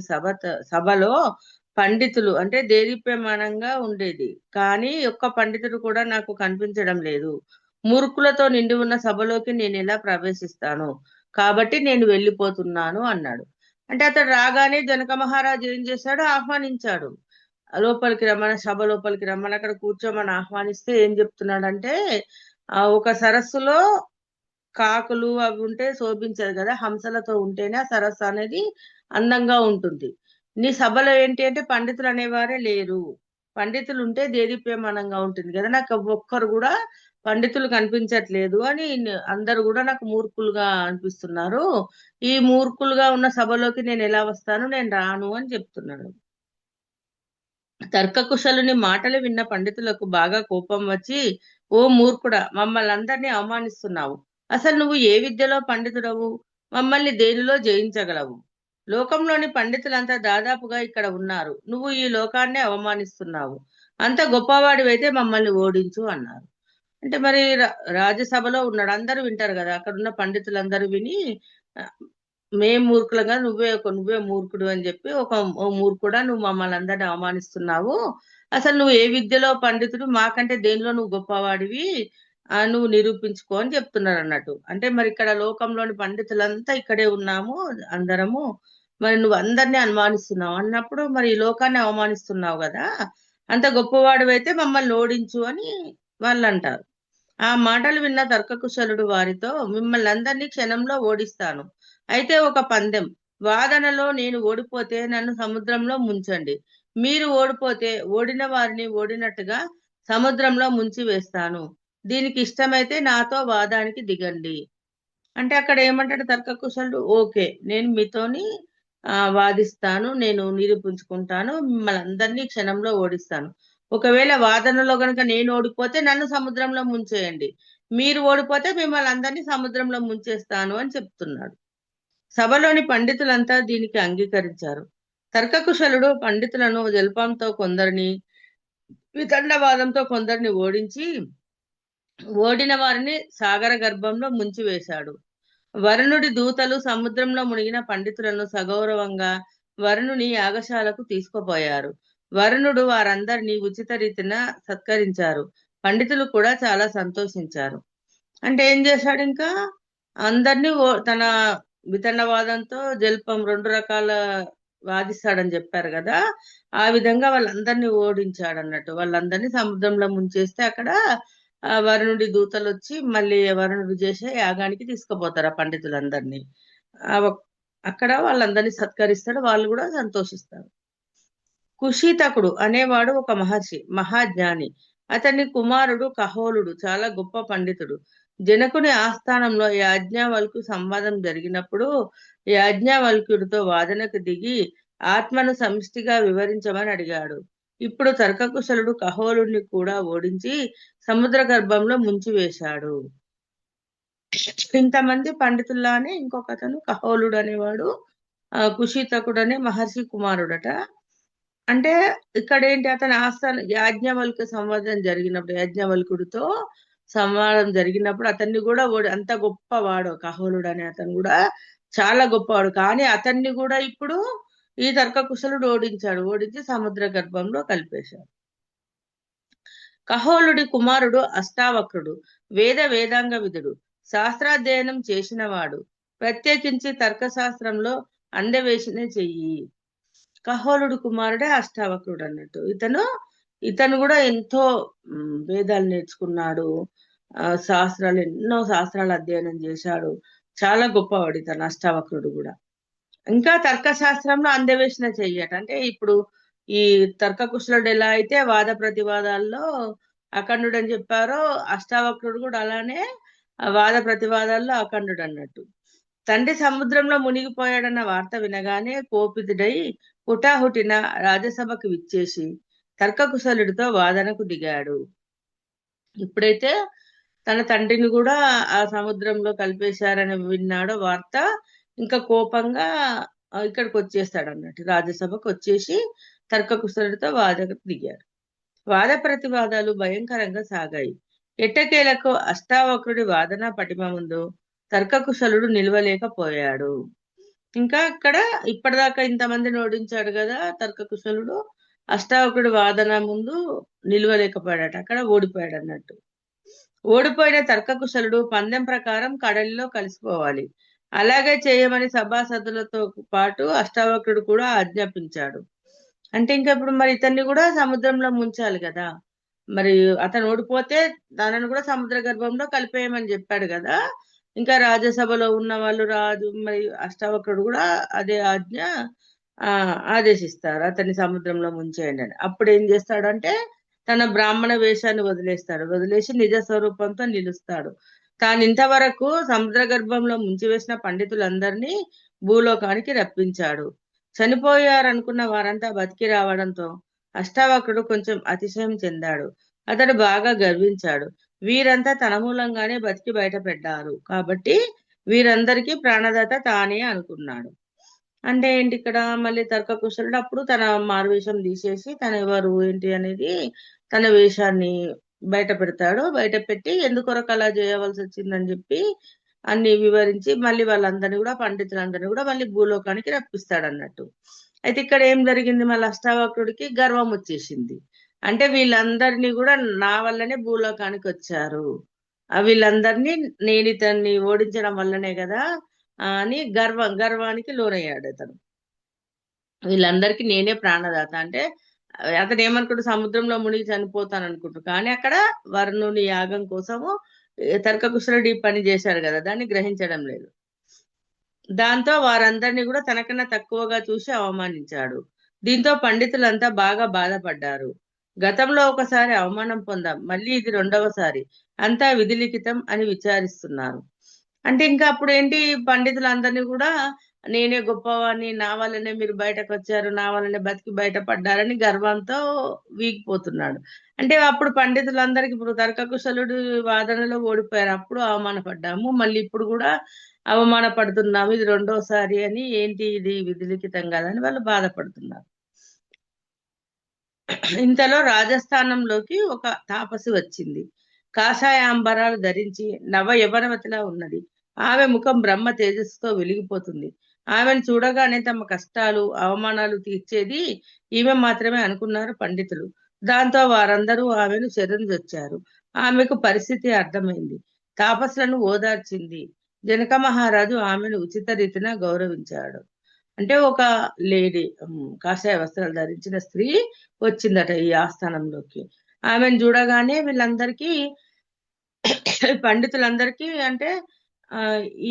సభలో పండితులు అంటే దేదీప్యమానంగా ఉండేది, కానీ ఒక్క పండితుడు కూడా నాకు కనిపించడం లేదు. మూర్ఖులతో నిండి ఉన్న సభలోకి నేను ఎలా ప్రవేశిస్తాను, కాబట్టి నేను వెళ్ళిపోతున్నాను అన్నాడు. అంటే అతడు రాగానే జనక మహారాజు ఏం చేశాడు, ఆహ్వానించాడు. లోపలికి రమ్మని, సభ లోపలికి రమ్మని, అక్కడ కూర్చోమని ఆహ్వానిస్తే ఏం చెప్తున్నాడంటే ఒక సరస్సులో కాకులు అవి ఉంటే శోభించదు కదా, హంసలతో ఉంటేనే ఆ సరస్సు అనేది అందంగా ఉంటుంది. నీ సభలో ఏంటి అంటే పండితులు అనేవారే లేరు, పండితులు ఉంటే దేదీప్యమానంగా ఉంటుంది కదా, నాకు ఒక్కరు కూడా పండితులు కనిపించట్లేదు అని అందరు కూడా నాకు మూర్ఖులుగా అనిపిస్తున్నారు. ఈ మూర్ఖులుగా ఉన్న సభలోకి నేను ఎలా వస్తాను, నేను రాను అని చెప్తున్నాడు. తర్కకుశలుని మాటలు విన్న పండితులకు బాగా కోపం వచ్చి, ఓ మూర్ఖుడా, మమ్మల్ని అందరినీ అవమానిస్తున్నావు. అసలు నువ్వు ఏ విద్యలో పండితుడవు, మమ్మల్ని దేనిలో జయించగలవు? లోకంలోని పండితులంతా దాదాపుగా ఇక్కడ ఉన్నారు, నువ్వు ఈ లోకాన్నే అవమానిస్తున్నావు. అంత గొప్పవాడివైతే మమ్మల్ని ఓడించు అన్నారు. అంటే మరి రాజ్యసభలో ఉన్నాడు, అందరూ వింటారు కదా, అక్కడ ఉన్న పండితులందరూ విని మేం మూర్ఖులుగా, నువ్వే మూర్ఖుడు అని చెప్పి, ఓ మూర్ఖుడా, నువ్వు మమ్మల్ని అందరిని అవమానిస్తున్నావు, అసలు నువ్వు ఏ విద్యలో పండితుడు, మాకంటే దేనిలో నువ్వు గొప్పవాడివి, నువ్వు నిరూపించుకో అని చెప్తున్నారు అన్నట్టు. అంటే మరి ఇక్కడ లోకంలోని పండితులంతా ఇక్కడే ఉన్నాము అందరము, మరి నువ్వు అందరినీ అనుమానిస్తున్నావు అన్నప్పుడు మరి ఈ లోకాన్ని అవమానిస్తున్నావు కదా, అంత గొప్పవాడు అయితే మమ్మల్ని ఓడించు అని వాళ్ళు అంటారు. ఆ మాటలు విన్న తర్కకుశలుడు వారితో, మిమ్మల్ని అందరినీ క్షణంలో ఓడిస్తాను. అయితే ఒక పందెం, వాదనలో నేను ఓడిపోతే నన్ను సముద్రంలో ముంచండి, మీరు ఓడిపోతే ఓడిన వారిని ఓడినట్టుగా సముద్రంలో ముంచి వేస్తాను. దీనికి ఇష్టమైతే నాతో వాదానికి దిగండి. అంటే అక్కడ ఏమంటాడు తర్కకుశలుడు, ఓకే, నేను మీతోని వాదిస్తాను, నేను నిరూపించుకుంటాను, మిమ్మల్ని అందరినీ క్షణంలో ఓడిస్తాను. ఒకవేళ వాదనలో గనక నేను ఓడిపోతే నన్ను సముద్రంలో ముంచేయండి, మీరు ఓడిపోతే మిమ్మల్ని అందరినీ సముద్రంలో ముంచేస్తాను అని చెప్తున్నాడు. సభలోని పండితులంతా దీనికి అంగీకరించారు. తర్కకుశలుడు పండితులను జల్పంతో కొందరిని, వితండవాదంతో కొందరిని ఓడించి ఓడిన వారిని సాగర గర్భంలో ముంచివేశాడు. వరుణుడి దూతలు సముద్రంలో మునిగిన పండితులను సగౌరవంగా వరుణుని యాగశాలకు తీసుకుపోయారు. వరుణుడు వారందరినీ ఉచిత రీతిన సత్కరించారు. పండితులు కూడా చాలా సంతోషించారు. అంటే ఏం చేశాడు ఇంకా, అందరినీ తన వితన్నవాదంతో జల్పం 2 రకాల వాదిస్తాడని చెప్పారు కదా. ఆ విధంగా వాళ్ళందరినీ ఓడించాడు అన్నట్టు. వాళ్ళందరినీ సముద్రంలో ముంచేస్తే అక్కడ వరుణుడి దూతలు వచ్చి మళ్ళీ వరుణుడు చేసే యాగానికి తీసుకుపోతారు ఆ పండితులందరినీ. ఆ ఒక్- అక్కడ వాళ్ళందరినీ సత్కరిస్తాడు, వాళ్ళు కూడా సంతోషిస్తారు. కుషితకుడు అనేవాడు ఒక మహర్షి, మహాజ్ఞాని. అతని కుమారుడు కహోలుడు చాలా గొప్ప పండితుడు. జనకుని ఆస్థానంలో యాజ్ఞవల్కు సంవాదం జరిగినప్పుడు యాజ్ఞవల్కుడితో వాదనకు దిగి ఆత్మను సమిష్టిగా వివరించమని అడిగాడు. ఇప్పుడు తర్కకుశలుడు కహోలుడిని కూడా ఓడించి సముద్ర గర్భంలో ముంచివేశాడు. ఇంతమంది పండితుల్లానే ఇంకొకతను కహోలుడు అనేవాడు కుషితకుడు అనే మహర్షి కుమారుడట. అంటే ఇక్కడ ఏంటి, అతని ఆస్థాన యాజ్ఞవల్క సంవాదం జరిగినప్పుడు యాజ్ఞవల్కుడితో సంవాదం జరిగినప్పుడు అతన్ని కూడా అంత గొప్పవాడు కహోలుడు అనే అతను కూడా చాలా గొప్పవాడు. కానీ అతన్ని కూడా ఇప్పుడు ఈ తర్కకుశలుడు ఓడించి సముద్ర గర్భంలో కలిపేశాడు. కహోలుడి కుమారుడు అష్టావక్రుడు వేదాంగ విధుడు, శాస్త్రాధ్యయనం చేసినవాడు. ప్రత్యేకించి తర్కశాస్త్రంలో అందవేషనే చెయ్యి. కహోలుడు కుమారుడే అష్టావక్రుడు అన్నట్టు. ఇతను కూడా ఎంతో వేదాలు నేర్చుకున్నాడు, ఎన్నో శాస్త్రాలు అధ్యయనం చేశాడు. చాలా గొప్పవాడు ఇతను అష్టావక్రుడు కూడా. ఇంకా తర్కశాస్త్రంలో అందవేషణ చెయ్యట. అంటే ఇప్పుడు ఈ తర్కకుశలుడు ఎలా అయితే వాద ప్రతివాదాల్లో అఖండుడు అని చెప్పారో, అష్టావక్రుడు కూడా అలానే వాద ప్రతివాదాల్లో అఖండుడు అన్నట్టు. తండ్రి సముద్రంలో మునిగిపోయాడన్న వార్త వినగానే కోపితుడై హుటాహుటిన రాజ్యసభకు విచ్చేసి తర్కకుశలుడితో వాదనకు దిగాడు. ఇప్పుడైతే తన తండ్రిని కూడా ఆ సముద్రంలో కలిపేశారని విన్నాడో వార్త, ఇంకా కోపంగా ఇక్కడికి వచ్చేస్తాడు అన్నట్టు. రాజ్యసభకు వచ్చేసి తర్కకుశలుడితో వాదనకు దిగాడు. వాద ప్రతివాదాలు భయంకరంగా సాగాయి. ఎట్టకేలకు అష్టావక్రుడి వాదన పటిమ ముందు తర్కకుశలుడు నిలవలేకపోయాడు. ఇంకా అక్కడ ఇప్పటిదాకా ఇంతమందిని ఓడించాడు కదా తర్కకుశలుడు, అష్టావక్రుడి వాదన ముందు నిలవలేకపోయాడట, అక్కడ ఓడిపోయాడు అన్నట్టు. ఓడిపోయిన తర్కకుశలుడు పందెం ప్రకారం కడలిలో కలిసిపోవాలి, అలాగే చేయమని సభాసదులతో పాటు అష్టావక్రుడు కూడా ఆజ్ఞాపించాడు. అంటే ఇంకా ఇప్పుడు మరి ఇతన్ని కూడా సముద్రంలో ముంచాలి కదా. మరి అతను ఓడిపోతే తనను కూడా సముద్ర గర్భంలో కలిపేయమని చెప్పాడు కదా. ఇంకా రాజ్యసభలో ఉన్న వాళ్ళు రాజు మరి అష్టావక్రుడు కూడా అదే ఆజ్ఞ ఆదేశిస్తారు, అతన్ని సముద్రంలో ముంచేయండి అని. అప్పుడు ఏం చేస్తాడంటే తన బ్రాహ్మణ వేషాన్ని వదిలేసి నిజ స్వరూపంతో నిలుస్తాడు. తాను ఇంతవరకు సముద్ర గర్భంలో ముంచివేసిన పండితులందరినీ భూలోకానికి రప్పించాడు. చనిపోయారనుకున్న వారంతా బతికి రావడంతో అష్టావక్రుడు కొంచెం అతిశయం చెందాడు. అతడు బాగా గర్వించాడు. వీరంతా తన మూలంగానే బతికి బయటపడ్డారు కాబట్టి వీరందరికీ ప్రాణదాత తానే అనుకున్నాడు. అంటే ఏంటి ఇక్కడ మళ్ళీ తర్కకుశలుడు అప్పుడు తన మారువేషం తీసేసి తన ఎవరు ఏంటి అనేది తన వేషాన్ని బయట పెడతాడు. బయట పెట్టి ఎందుకొరకు అలా చేయవలసి వచ్చిందని చెప్పి అన్ని వివరించి మళ్ళీ వాళ్ళందరినీ కూడా పండితులందరినీ కూడా మళ్ళీ భూలోకానికి రప్పిస్తాడు అన్నట్టు. అయితే ఇక్కడ ఏం జరిగింది, మళ్ళీ అష్టావక్రుడికి గర్వం వచ్చేసింది. అంటే వీళ్ళందరినీ కూడా నా వల్లనే భూలోకానికి వచ్చారు, వీళ్ళందరినీ నేను ఇతన్ని ఓడించడం వల్లనే కదా అని గర్వానికి లోనయ్యాడు అతను. వీళ్ళందరికీ నేనే ప్రాణదాత అంటే అతను ఏమనుకుంటు సముద్రంలో మునిగి చనిపోతాను అనుకుంటు, కానీ అక్కడ వరుణుని యాగం కోసము తర్కకుశలుడు ఈ పని చేశాడు కదా, దాన్ని గ్రహించడం లేదు. దాంతో వారందరినీ కూడా తనకన్నా తక్కువగా చూసి అవమానించాడు. దీంతో పండితులంతా బాగా బాధపడ్డారు. గతంలో ఒకసారి అవమానం పొందాం, మళ్ళీ ఇది 2వసారి, అంతా విధిలిఖితం అని విచారిస్తున్నారు. అంటే ఇంకా అప్పుడు ఏంటి, పండితులందరినీ కూడా నేనే గొప్పవాడిని, నా వల్లనే మీరు బయటకు వచ్చారు, నా వల్లనే బతికి బయటపడ్డారని గర్వంతో వీగిపోతున్నాడు. అంటే అప్పుడు పండితులందరికీ ఇప్పుడు తర్కకుశలుడు వాదనలో ఓడిపోయారు, అప్పుడు అవమానపడ్డాము, మళ్ళీ ఇప్పుడు కూడా అవమానపడుతున్నాము, ఇది 2వసారి అని, ఏంటి ఇది విధిలిఖితం కాదని వాళ్ళు బాధపడుతున్నారు. ఇంతలో రాజస్థానంలోకి ఒక తాపసి వచ్చింది. కాషాయ అంబరాలు ధరించి నవ యవనవతిలా ఉన్నది. ఆమె ముఖం బ్రహ్మ తేజస్సుతో వెలిగిపోతుంది. ఆమెను చూడగానే తమ కష్టాలు అవమానాలు తీర్చేది ఈమె మాత్రమే అనుకున్నారు పండితులు. దాంతో వారందరూ ఆమెను శరణుజొచ్చారు. ఆమెకు పరిస్థితి అర్థమైంది, తాపసులను ఓదార్చింది. జనక మహారాజు ఆమెను ఉచిత రీతిన గౌరవించాడు. అంటే ఒక లేడీ, కాషాయ వస్త్రాలు ధరించిన స్త్రీ వచ్చిందట ఈ ఆస్థానంలోకి. ఆమెను చూడగానే వీళ్ళందరికీ, పండితులందరికీ అంటే ఆ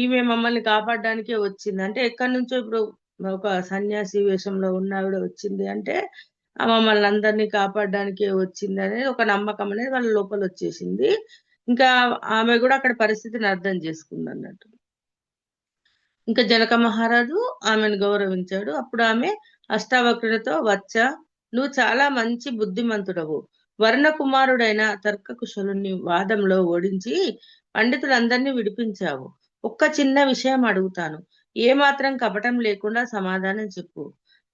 ఈమె మమ్మల్ని కాపాడడానికే వచ్చింది అంటే, ఎక్కడి నుంచో ఇప్పుడు ఒక సన్యాసి వేషంలో ఉన్న ఆవిడ వచ్చింది అంటే ఆ మమ్మల్ని అందరినీ కాపాడడానికే వచ్చింది అనేది ఒక నమ్మకం అనేది వాళ్ళ లోపల వచ్చేసింది. ఇంకా ఆమె కూడా అక్కడ పరిస్థితిని అర్థం చేసుకుంది అన్నట్టు. ఇంకా జనక మహారాజు ఆమెను గౌరవించాడు. అప్పుడు ఆమె అష్టావక్రునితో, వచ్చా, నువ్వు చాలా మంచి బుద్ధిమంతుడవు. వర్ణ కుమారుడైన తర్కకుశలుని వాదంలో ఓడించి పండితులందరినీ విడిపించావు. ఒక్క చిన్న విషయం అడుగుతాను, ఏ మాత్రం కపటం లేకుండా సమాధానం చెప్పు.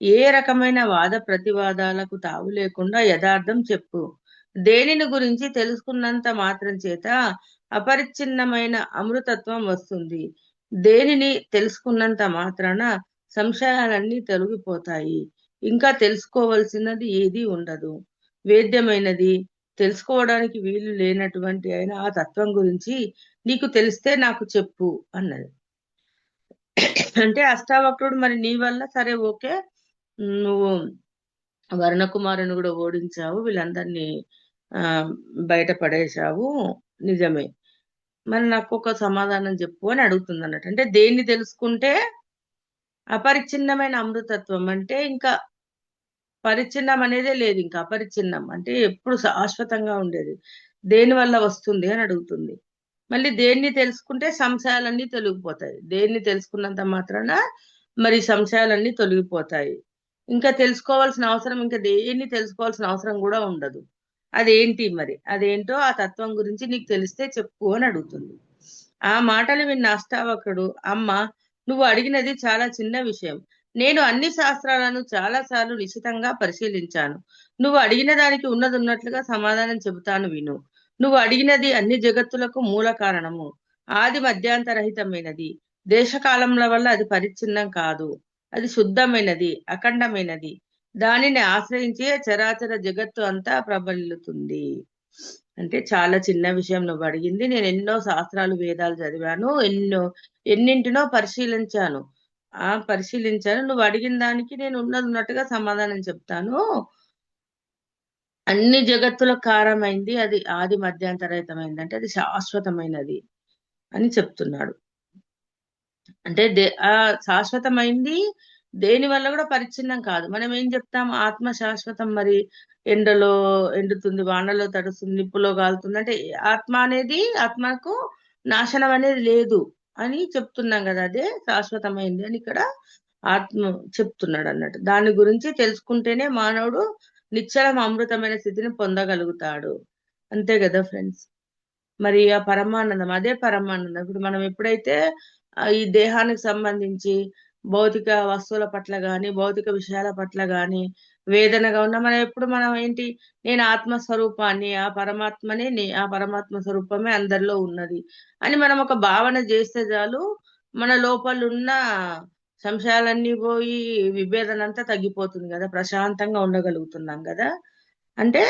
ఏ రకమైన వాద ప్రతివాదాలకు తావు లేకుండా యథార్థం చెప్పు. దేనిని గురించి తెలుసుకున్నంత మాత్రం చేత అపరిచ్ఛిన్నమైన అమృతత్వం వస్తుంది. దేనిని తెలుసుకున్నంత మాత్రాన సంశయాలన్నీ తొలగిపోతాయి. ఇంకా తెలుసుకోవలసినది ఏదీ ఉండదు. వేద్యమైనది, తెలుసుకోవడానికి వీలు లేనటువంటి అయిన ఆ తత్వం గురించి నీకు తెలిస్తే నాకు చెప్పు అన్నది. అంటే అష్టావక్రుడు, మరి నీ వల్ల సరే ఓకే, నువ్వు వర్ణకుమారుని కూడా ఓడించావు, వీళ్ళందరినీ ఆ బయట పడేశావు, నిజమే. మరి నాకు ఒక సమాధానం చెప్పు అని అడుగుతుంది అన్నట్టు. అంటే దేన్ని తెలుసుకుంటే అపరిచ్ఛిన్నమైన అమృతత్వం అంటే ఇంకా పరిచ్ఛిన్నం అనేదే లేదు, ఇంకా అపరిచ్ఛిన్నం అంటే ఎప్పుడు శాశ్వతంగా ఉండేది, దేని వల్ల వస్తుంది అని అడుగుతుంది. మళ్ళీ దేన్ని తెలుసుకుంటే సంశయాలన్నీ తొలగిపోతాయి. దేన్ని తెలుసుకున్నంత మాత్రాన మరి సంశయాలన్నీ తొలగిపోతాయి. ఇంకా తెలుసుకోవాల్సిన అవసరం, ఇంకా దేన్ని తెలుసుకోవాల్సిన అవసరం కూడా ఉండదు. అదేంటి మరి, అదేంటో ఆ తత్వం గురించి నీకు తెలిస్తే చెప్పు అని అడుగుతుంది. ఆ మాటలు విన్న అష్టావక్రుడు, అమ్మ, నువ్వు అడిగినది చాలా చిన్న విషయం. నేను అన్ని శాస్త్రాలను చాలా సార్లు నిశితంగా పరిశీలించాను. నువ్వు అడిగిన దానికి ఉన్నది ఉన్నట్లుగా సమాధానం చెబుతాను విను. నువ్వు అడిగినది అన్ని జగత్తులకు మూల కారణము. ఆది మధ్యాంతరహితమైనది. దేశకాలముల వల్ల అది పరిచ్ఛిన్నం కాదు. అది శుద్ధమైనది, అఖండమైనది. దానిని ఆశ్రయించే చరాచర జగత్తు అంతా ప్రబలుతుంది. అంటే చాలా చిన్న విషయం నువ్వు అడిగింది. నేను ఎన్నో శాస్త్రాలు, వేదాలు చదివాను, ఎన్నింటినో పరిశీలించాను. నువ్వు అడిగిన దానికి నేను ఉన్నది ఉన్నట్టుగా సమాధానం చెప్తాను. అన్ని జగత్తులకు కారమైంది, అది ఆది మధ్యాంతరహితమైంది, అంటే అది శాశ్వతమైనది అని చెప్తున్నాడు. అంటే ఆ శాశ్వతమైంది దేని వల్ల కూడా పరిచ్ఛిన్నం కాదు. మనం ఏం చెప్తాం, ఆత్మ శాశ్వతం, మరి ఎండలో ఎండుతుంది, వానలో తడుస్తుంది, నిప్పులో కాలుతుంది, అంటే ఆత్మ అనేది, ఆత్మకు నాశనం అనేది లేదు అని చెప్తున్నాం కదా, అదే శాశ్వతమైంది అని ఇక్కడ ఆత్మ చెప్తున్నాడు అన్నట్టు. దాని గురించి తెలుసుకుంటేనే మానవుడు నిశ్చలం అమృతమైన స్థితిని పొందగలుగుతాడు. అంతే కదా ఫ్రెండ్స్. మరి ఆ పరమానందం, అదే పరమానందం. ఇప్పుడు మనం ఎప్పుడైతే ఈ దేహానికి సంబంధించి భౌతిక వస్తువుల పట్ల గాని, భౌతిక విషయాల పట్ల గాని వేదనగా ఉన్నా, మనం ఏంటి, నేను ఆత్మస్వరూపాన్ని, ఆ పరమాత్మనే, ఆ పరమాత్మ స్వరూపమే అందరిలో ఉన్నది అని మనం ఒక భావన చేస్తే చాలు, మన లోపల ఉన్న సంశయాలన్నీ పోయి విభేదన అంతా తగ్గిపోతుంది కదా, ప్రశాంతంగా ఉండగలుగుతున్నాం కదా. అంటే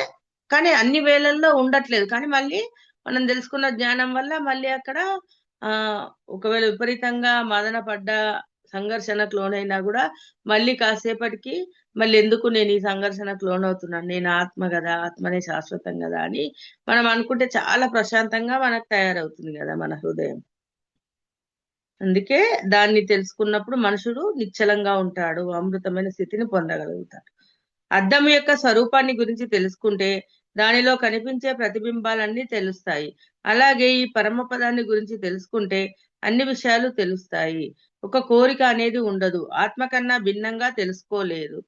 కానీ అన్ని వేళల్లో ఉండట్లేదు, కానీ మళ్ళీ మనం తెలుసుకున్న జ్ఞానం వల్ల మళ్ళీ అక్కడ ఆ ఒకవేళ విపరీతంగా మదన పడ్డ, సంఘర్షణకు లోనైనా కూడా మళ్ళీ కాసేపటికి మళ్ళీ ఎందుకు నేను ఈ సంఘర్షణకు లోనవుతున్నాను, నేను ఆత్మ కదా, ఆత్మనే శాశ్వతం కదా అని మనం అనుకుంటే చాలా ప్రశాంతంగా మనకు తయారవుతుంది కదా మన హృదయం. అందుకే దాన్ని తెలుసుకున్నప్పుడు మనుషుడు నిశ్చలంగా ఉంటాడు, అమృతమైన స్థితిని పొందగలుగుతాడు. అద్దం యొక్క స్వరూపాన్ని గురించి తెలుసుకుంటే దానిలో కనిపించే ప్రతిబింబాలన్నీ తెలుస్తాయి. అలాగే ఈ పరమపదాన్ని గురించి తెలుసుకుంటే అన్ని విషయాలు తెలుస్తాయి. ఒక కోరిక అనేది ఉండదు. ఆత్మ కన్నా భిన్నంగా తెలుసుకోలేదు.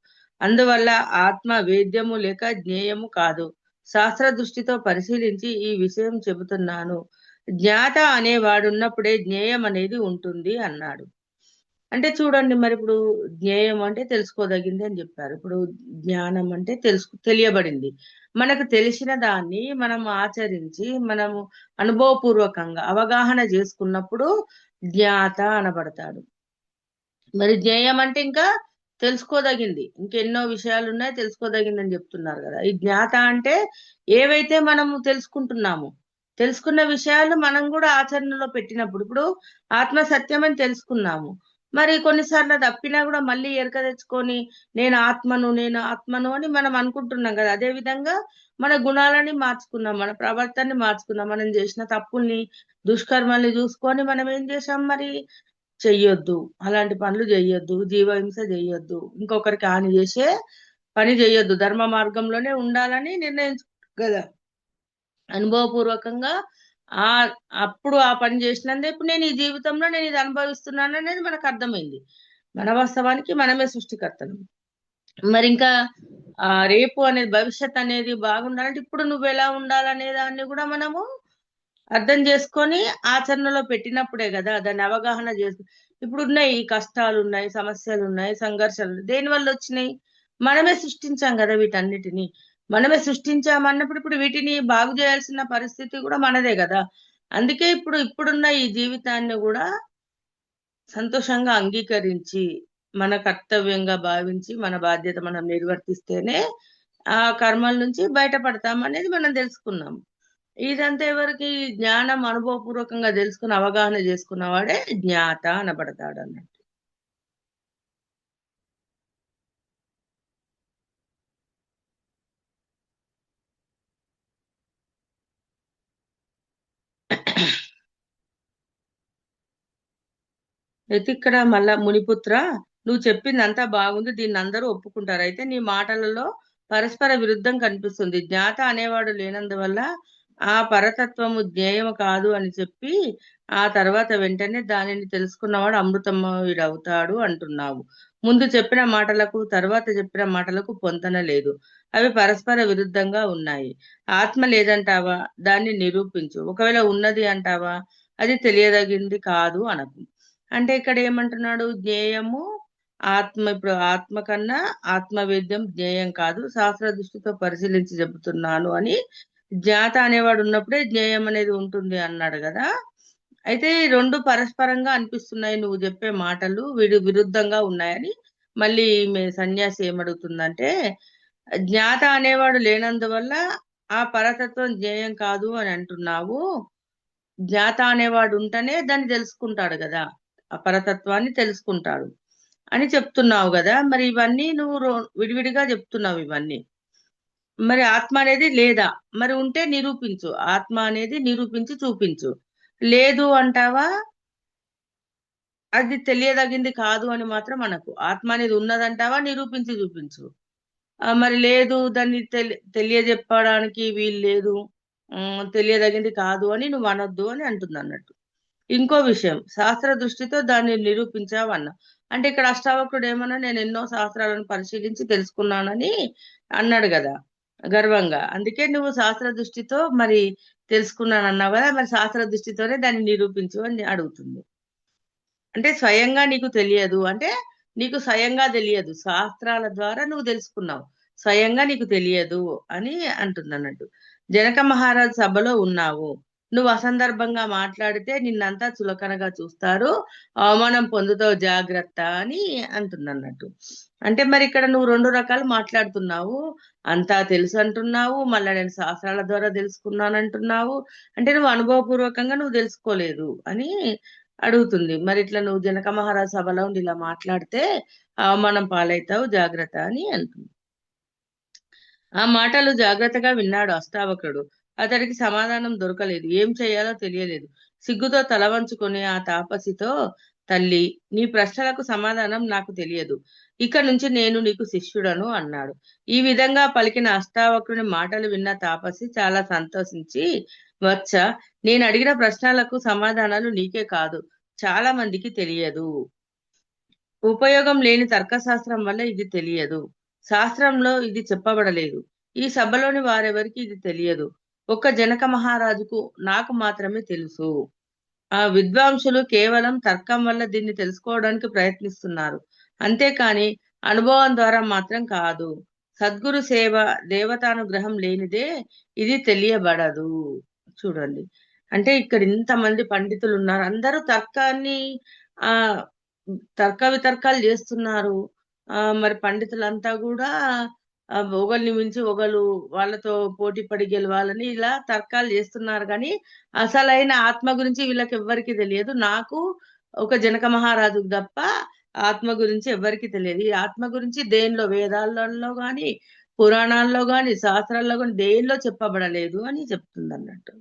అందువల్ల ఆత్మ వేద్యము లేక జ్ఞేయము కాదు. శాస్త్ర దృష్టితో పరిశీలించి ఈ విషయం చెబుతున్నాను. జ్ఞాత అనేవాడున్నప్పుడే జ్ఞేయం అనేది ఉంటుంది అన్నాడు. అంటే చూడండి, మరి ఇప్పుడు జ్ఞేయం అంటే తెలుసుకోదగింది అని చెప్పారు. ఇప్పుడు జ్ఞానం అంటే తెలియబడింది. మనకు తెలిసిన దాన్ని మనం ఆచరించి, మనము అనుభవపూర్వకంగా అవగాహన చేసుకున్నప్పుడు జ్ఞాత అనబడతాడు. మరి జ్ఞేయం అంటే ఇంకా తెలుసుకోదగింది, ఇంకెన్నో విషయాలు ఉన్నాయి, తెలుసుకోదగింది అని చెప్తున్నారు కదా. ఈ జ్ఞాత అంటే ఏవైతే మనము తెలుసుకుంటున్నాము, తెలుసుకున్న విషయాలు మనం కూడా ఆచరణలో పెట్టినప్పుడు, ఇప్పుడు ఆత్మ సత్యం అని తెలుసుకున్నాము. మరి కొన్నిసార్లు తప్పినా కూడా మళ్ళీ ఎరక తెచ్చుకొని నేను ఆత్మను అని మనం అనుకుంటున్నాం కదా. అదే విధంగా మన గుణాలని మార్చుకున్నాం, మన ప్రవర్తనని మార్చుకున్నాం, మనం చేసిన తప్పుల్ని, దుష్కర్మల్ని చూసుకొని మనం ఏం చేసాం మరి, చెయ్యొద్దు, అలాంటి పనులు చెయ్యొద్దు, జీవహింస చెయ్యొద్దు, ఇంకొకరికి హాని చేసే పని చెయ్యొద్దు, ధర్మ మార్గంలోనే ఉండాలని నిర్ణయించుకుంటాం కదా. అనుభవపూర్వకంగా ఆ అప్పుడు ఆ పని చేసినందుకే ఇప్పుడు నేను ఈ జీవితంలో నేను ఇది అనుభవిస్తున్నాను అనేది మనకు అర్థమైంది. మన వాస్తవానికి మనమే సృష్టికర్తలు. మరి ఇంకా రేపు అనేది, భవిష్యత్ అనేది బాగుండాలంటే ఇప్పుడు నువ్వు ఎలా ఉండాలనే దాన్ని కూడా మనము అర్థం చేసుకొని ఆచరణలో పెట్టినప్పుడే కదా దాన్ని అవగాహన చేసు. ఇప్పుడు ఉన్నాయి ఈ కష్టాలు, ఉన్నాయి సమస్యలు, ఉన్నాయి సంఘర్షణలు, దేని వల్ల వచ్చినాయి? మనమే సృష్టించాం కదా వీటన్నిటిని. మనమే సృష్టించామన్నప్పుడు ఇప్పుడు వీటిని బాగు చేయాల్సిన పరిస్థితి కూడా మనదే కదా. అందుకే ఇప్పుడున్న ఈ జీవితాన్ని కూడా సంతోషంగా అంగీకరించి, మన కర్తవ్యంగా భావించి, మన బాధ్యత మనం నిర్వర్తిస్తేనే ఆ కర్మల నుంచి బయటపడతాం అనేది మనం తెలుసుకున్నాం. ఇదంతా ఎవరికి? జ్ఞానం అనుభవపూర్వకంగా తెలుసుకుని అవగాహన చేసుకున్నవాడే జ్ఞాత అనబడతాడు అన్నట్టు. అయితే ఇక్కడ మళ్ళా మునిపుత్ర, నువ్వు చెప్పింది అంతా బాగుంది, దీన్ని అందరూ ఒప్పుకుంటారు. అయితే నీ మాటలలో పరస్పర విరుద్ధం కనిపిస్తుంది. జ్ఞాత అనేవాడు లేనందువల్ల ఆ పరతత్వము జ్ఞేయము కాదు అని చెప్పి ఆ తర్వాత వెంటనే దానిని తెలుసుకున్నవాడు అమృతమయుడు అవుతాడు అంటున్నావు. ముందు చెప్పిన మాటలకు తర్వాత చెప్పిన మాటలకు పొంతన లేదు, అవి పరస్పర విరుద్ధంగా ఉన్నాయి. ఆత్మ లేదంటావా? దాన్ని నిరూపించు. ఒకవేళ ఉన్నది అంటావా? అది తెలియదగింది కాదు అనకు. అంటే ఇక్కడ ఏమంటున్నాడు? జ్ఞేయము ఇప్పుడు ఆత్మ కన్నా ఆత్మవేద్యం జ్ఞేయం కాదు, శాస్త్ర దృష్టితో పరిశీలించి చెబుతున్నాను అని జ్ఞాత అనేవాడు ఉన్నప్పుడే జ్ఞేయం అనేది ఉంటుంది అన్నాడు కదా. అయితే ఈ రెండు పరస్పరంగా అనిపిస్తున్నాయి నువ్వు చెప్పే మాటలు విరుద్ధంగా ఉన్నాయని మళ్ళీ ఈమె సన్యాసి ఏమడుగుతుందంటే, జ్ఞాత అనేవాడు లేనందువల్ల ఆ పరతత్వం జ్ఞేయం కాదు అని అంటున్నావు. జ్ఞాత అనేవాడు ఉంటేనే దాన్ని తెలుసుకుంటాడు కదా, ఆ పరతత్వాన్ని తెలుసుకుంటాడు అని చెప్తున్నావు కదా. మరి ఇవన్నీ నువ్వు విడివిడిగా చెప్తున్నావు ఇవన్నీ. మరి ఆత్మ అనేది లేదా? మరి ఉంటే నిరూపించు, ఆత్మ అనేది నిరూపించి చూపించు. లేదు అంటావా? అది తెలియదగింది కాదు అని మాత్రం అనకు. ఆత్మ అనేది ఉన్నదంటావా? నిరూపించి చూపించు. మరి లేదు, దాన్ని తెలియజెప్పడానికి వీలు లేదు, తెలియదగింది కాదు అని నువ్వు అనొద్దు అని అంటుంది అన్నట్టు. ఇంకో విషయం, శాస్త్ర దృష్టితో దాన్ని నిరూపించావన్నా. అంటే ఇక్కడ అష్టావక్రుడు ఏమన్నా, నేను ఎన్నో శాస్త్రాలను పరిశీలించి తెలుసుకున్నానని అన్నాడు కదా గర్వంగా. అందుకే నువ్వు శాస్త్ర దృష్టితో మరి తెలుసుకున్నాను అన్నావు కదా, మరి శాస్త్ర దృష్టితోనే దాన్ని నిరూపించు అని అడుగుతుంది. అంటే స్వయంగా నీకు తెలియదు అంటే, నీకు స్వయంగా తెలియదు, శాస్త్రాల ద్వారా నువ్వు తెలుసుకున్నావు, స్వయంగా నీకు తెలియదు అని అంటుంది అన్నట్టు. జనక మహారాజ్ సభలో ఉన్నావు, నువ్వు అసందర్భంగా మాట్లాడితే నిన్నంతా చులకనగా చూస్తారు, అవమానం పొందుతావు, జాగ్రత్త అని అంటుంది అన్నట్టు. అంటే మరి ఇక్కడ నువ్వు రెండు రకాలు మాట్లాడుతున్నావు. అంతా తెలుసు అంటున్నావు, మళ్ళా నేను శాస్త్రాల ద్వారా తెలుసుకున్నాను అంటున్నావు. అంటే నువ్వు అనుభవపూర్వకంగా నువ్వు తెలుసుకోలేదు అని అడుగుతుంది. మరి ఇట్లా నువ్వు జనక మహారాజ్ సభలో ఉండి ఇలా మాట్లాడితే అవమానం పాలైతావు, జాగ్రత్త అని అంటుంది. ఆ మాటలు జాగ్రత్తగా విన్నాడు అష్టావక్రుడు. అతడికి సమాధానం దొరకలేదు, ఏం చేయాలో తెలియలేదు. సిగ్గుతో తల వంచుకొని ఆ తాపసితో, తల్లి, నీ ప్రశ్నలకు సమాధానం నాకు తెలియదు, ఇక నుంచి నేను నీకు శిష్యుడను అన్నాడు. ఈ విధంగా పలికిన అష్టావక్రుని మాటలు విన్న తాపసి చాలా సంతోషించి, వచ్చ, నేను అడిగిన ప్రశ్నలకు సమాధానాలు నీకే కాదు, చాలా మందికి తెలియదు. ఉపయోగం లేని తర్కశాస్త్రం వల్ల ఇది తెలియదు. శాస్త్రంలో ఇది చెప్పబడలేదు. ఈ సభలోని వారెవరికి ఇది తెలియదు. ఒక్క జనక మహారాజుకు, నాకు మాత్రమే తెలుసు. ఆ విద్వాంసులు కేవలం తర్కం వల్ల దీన్ని తెలుసుకోవడానికి ప్రయత్నిస్తున్నారు, అంతేకాని అనుభవం ద్వారా మాత్రం కాదు. సద్గురు సేవ, దేవతానుగ్రహం లేనిదే ఇది తెలియబడదు. చూడండి, అంటే ఇక్కడ ఇంతమంది పండితులు ఉన్నారు, అందరూ తర్కాన్ని ఆ తర్క వితర్కాలు చేస్తున్నారు. మరి పండితులంతా కూడా ఒకళ్ళని మించి ఒకళ్ళు వాళ్ళతో పోటీ పడి గెలవాలని ఇలా తర్కాలు చేస్తున్నారు కానీ అసలైన ఆత్మ గురించి వీళ్ళకి ఎవ్వరికి తెలియదు. నాకు ఒక జనక మహారాజుకు తప్ప ఆత్మ గురించి ఎవ్వరికి తెలియదు. ఈ ఆత్మ గురించి దేనిలో వేదాలలో గాని పురాణాల్లో గాని శాస్త్రాల్లో గాని దేనిలో చెప్పబడలేదు అని చెప్తుంది అన్నట్టు.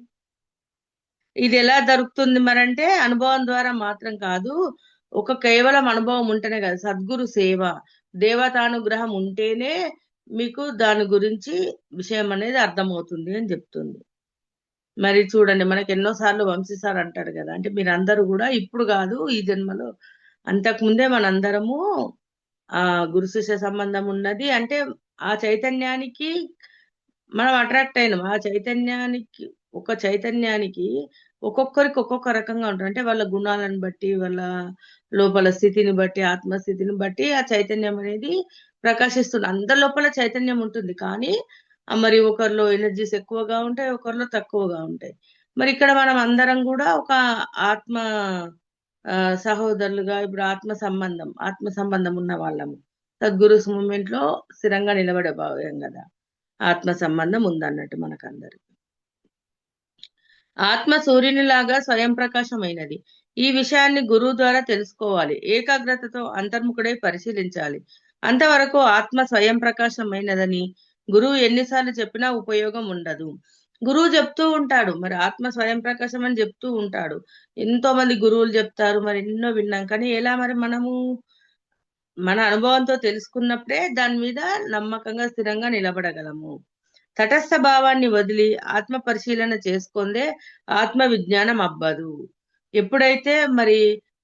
ఇది ఎలా దొరుకుతుంది మరంటే అనుభవం ద్వారా మాత్రం కాదు. ఒక కేవలం అనుభవం ఉంటేనే కాదు, సద్గురు సేవ, దేవతానుగ్రహం ఉంటేనే మీకు దాని గురించి విషయం అనేది అర్థమవుతుంది అని చెప్తుంది. మరి చూడండి, మనకి ఎన్నోసార్లు వంశీ సార్ అంటాడు కదా, అంటే మీరందరూ కూడా ఇప్పుడు కాదు ఈ జన్మలో, అంతకుముందే మనందరము ఆ గురు శిష్య సంబంధం ఉన్నది. అంటే ఆ చైతన్యానికి మనం అట్రాక్ట్ అయినాం. ఆ చైతన్యానికి, ఒక చైతన్యానికి ఒక్కొక్కరికి ఒక్కొక్క రకంగా ఉంటుంది. అంటే వాళ్ళ గుణాలను బట్టి, వాళ్ళ లోపల స్థితిని బట్టి, ఆత్మస్థితిని బట్టి ఆ చైతన్యం అనేది ప్రకాశిస్తుంది. అందరి లోపల చైతన్యం ఉంటుంది కానీ మరి ఒకరిలో ఎనర్జీస్ ఎక్కువగా ఉంటాయి, ఒకరిలో తక్కువగా ఉంటాయి. మరి ఇక్కడ మనం అందరం కూడా ఒక ఆత్మ సహోదరులుగా, ఇప్పుడు ఆత్మ సంబంధం ఉన్న వాళ్ళము. సద్గురు మూమెంట్ లో స్థిరంగా నిలబడే భావ్యం కదా, ఆత్మ సంబంధం ఉందన్నట్టు మనకందరికి. ఆత్మ సూర్యునిలాగా స్వయం ప్రకాశమైనది. ఈ విషయాన్ని గురువు ద్వారా తెలుసుకోవాలి. ఏకాగ్రతతో అంతర్ముఖుడై పరిశీలించాలి. అంతవరకు ఆత్మ స్వయం ప్రకాశమైనదని గురువు ఎన్నిసార్లు చెప్పినా ఉపయోగం ఉండదు. గురువు చెప్తూ ఉంటాడు, మరి ఆత్మ స్వయం ప్రకాశం అని చెప్తూ ఉంటాడు. ఎంతో మంది గురువులు చెప్తారు, మరి ఎన్నో విన్నాం. కానీ ఎలా మరి మనము మన అనుభవంతో తెలుసుకున్నప్పుడే దాని మీద నమ్మకంగా స్థిరంగా నిలబడగలము. తటస్థ భావాన్ని వదిలి ఆత్మ పరిశీలన చేసుకుందే ఆత్మ విజ్ఞానం అవ్వదు. ఎప్పుడైతే మరి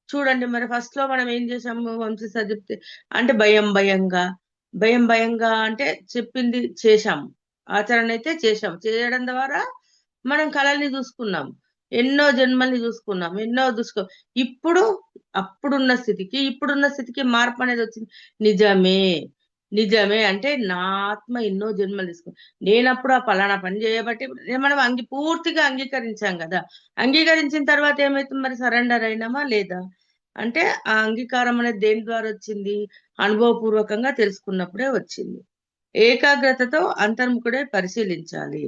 చూడండి, మరి ఫస్ట్ లో మనం ఏం చేసాము, వంశీ సార్ చెప్తే అంటే భయం భయంగా అంటే చెప్పింది చేశాము, ఆచరణ అయితే చేశాం. చేయడం ద్వారా మనం కళల్ని చూసుకున్నాం, ఎన్నో జన్మల్ని చూసుకున్నాం, ఎన్నో ఇప్పుడు ఇప్పుడున్న స్థితికి మార్పు అనేది వచ్చింది. నిజమే, నిజమే. అంటే నా ఆత్మ ఎన్నో జన్మలు తీసుకుని నేనప్పుడు ఆ పలానా పని చేయబట్టి మనం పూర్తిగా అంగీకరించాం కదా. అంగీకరించిన తర్వాత ఏమైతుంది మరి, సరెండర్ అయినామా లేదా? అంటే ఆ అంగీకారం అనేది దేని ద్వారా వచ్చింది, అనుభవపూర్వకంగా తెలుసుకున్నప్పుడే వచ్చింది. ఏకాగ్రతతో అంతర్ముఖుడే పరిశీలించాలి.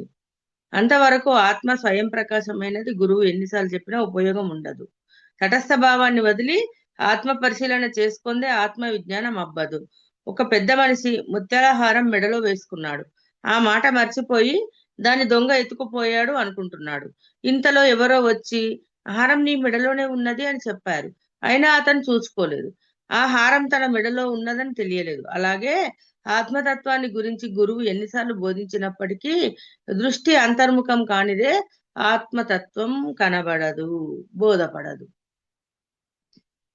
అంతవరకు ఆత్మ స్వయం ప్రకాశమైనది. గురువు ఎన్నిసార్లు చెప్పినా ఉపయోగం ఉండదు. తటస్థ భావాన్ని వదిలి ఆత్మ పరిశీలన చేసుకుందే ఆత్మ విజ్ఞానం అవ్వదు. ఒక పెద్ద మనిషి ముత్యాల హారం మెడలో వేసుకున్నాడు. ఆ మాట మర్చిపోయి దాన్ని దొంగ ఎత్తుకుపోయాడు అనుకుంటున్నాడు. ఇంతలో ఎవరో వచ్చి హారం నీ మెడలోనే ఉన్నది అని చెప్పారు. అయినా అతను చూసుకోలేదు. ఆ హారం తన మెడలో ఉన్నదని తెలియలేదు. అలాగే ఆత్మతత్వాన్ని గురించి గురువు ఎన్నిసార్లు బోధించినప్పటికీ దృష్టి అంతర్ముఖం కానిదే ఆత్మతత్వం కనబడదు, బోధపడదు.